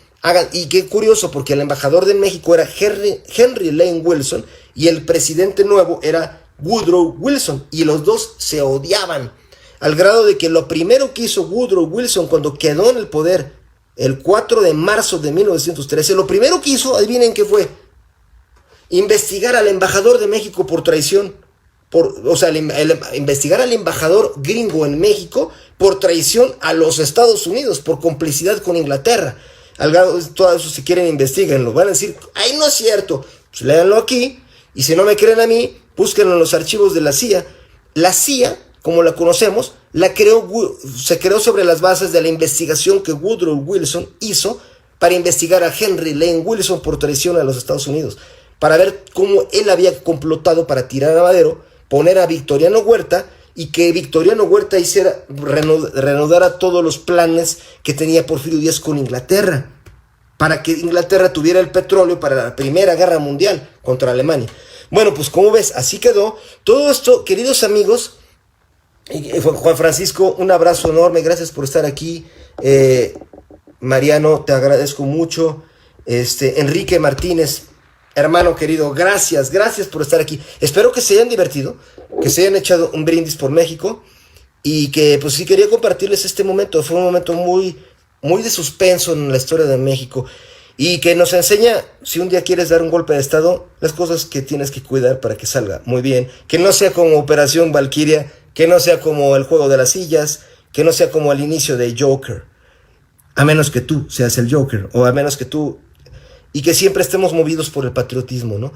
Y qué curioso, porque el embajador de México era Henry Lane Wilson y el presidente nuevo era Woodrow Wilson. Y los dos se odiaban, al grado de que lo primero que hizo Woodrow Wilson cuando quedó en el poder, el 4 de marzo de 1913, lo primero que hizo, adivinen qué fue, investigar al embajador de México por traición. Investigar al embajador gringo en México por traición a los Estados Unidos, por complicidad con Inglaterra. Al grado, todo eso, si quieren, investiguenlo. Van a decir, ay, no es cierto. Pues léanlo aquí. Y si no me creen a mí, búsquenlo en los archivos de la CIA. La CIA, como la conocemos, se creó sobre las bases de la investigación que Woodrow Wilson hizo para investigar a Henry Lane Wilson por traición a los Estados Unidos, para ver cómo él había complotado para tirar a Madero, poner a Victoriano Huerta y que Victoriano Huerta hiciera reanudara todos los planes que tenía Porfirio Díaz con Inglaterra, para que Inglaterra tuviera el petróleo para la Primera Guerra Mundial contra Alemania. Bueno, pues como ves, así quedó. Todo esto, queridos amigos, Juan Francisco, un abrazo enorme, gracias por estar aquí. Mariano, te agradezco mucho. Enrique Martínez, hermano querido, gracias por estar aquí. Espero que se hayan divertido, que se hayan echado un brindis por México y que pues sí quería compartirles este momento. Fue un momento muy de suspenso en la historia de México y que nos enseña, si un día quieres dar un golpe de estado, las cosas que tienes que cuidar para que salga muy bien, que no sea como Operación Valquiria, que no sea como el juego de las sillas, que no sea como el inicio de Joker, a menos que tú seas el Joker, o a menos que tú, y que siempre estemos movidos por el patriotismo, ¿no?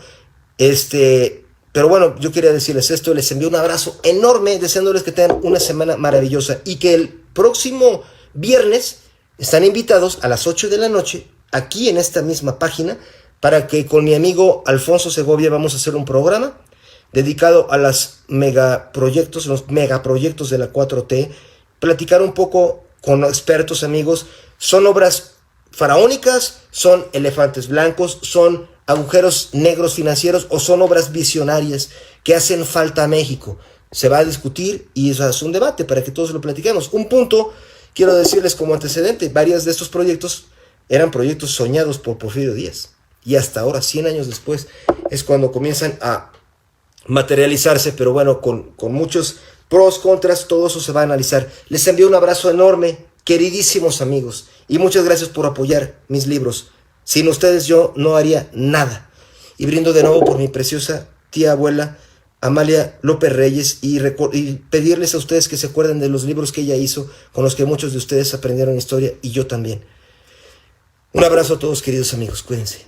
Pero bueno, yo quería decirles esto, les envío un abrazo enorme, deseándoles que tengan una semana maravillosa, y que el próximo viernes están invitados a las 8 de la noche, aquí en esta misma página, para que con mi amigo Alfonso Segovia vamos a hacer un programa dedicado a los megaproyectos de la 4T, platicar un poco con expertos, amigos. Son obras faraónicas, son elefantes blancos, son agujeros negros financieros o son obras visionarias que hacen falta a México. Se va a discutir y eso es un debate para que todos lo platiquemos. Un punto, quiero decirles como antecedente, varios de estos proyectos eran proyectos soñados por Porfirio Díaz y hasta ahora, 100 años después, es cuando comienzan a materializarse, pero bueno, con muchos pros, contras, todo eso se va a analizar. Les envío un abrazo enorme, queridísimos amigos, y muchas gracias por apoyar mis libros. Sin ustedes yo no haría nada. Y brindo de nuevo por mi preciosa tía abuela Amalia López Reyes y pedirles a ustedes que se acuerden de los libros que ella hizo, con los que muchos de ustedes aprendieron historia y yo también. Un abrazo a todos, queridos amigos, cuídense.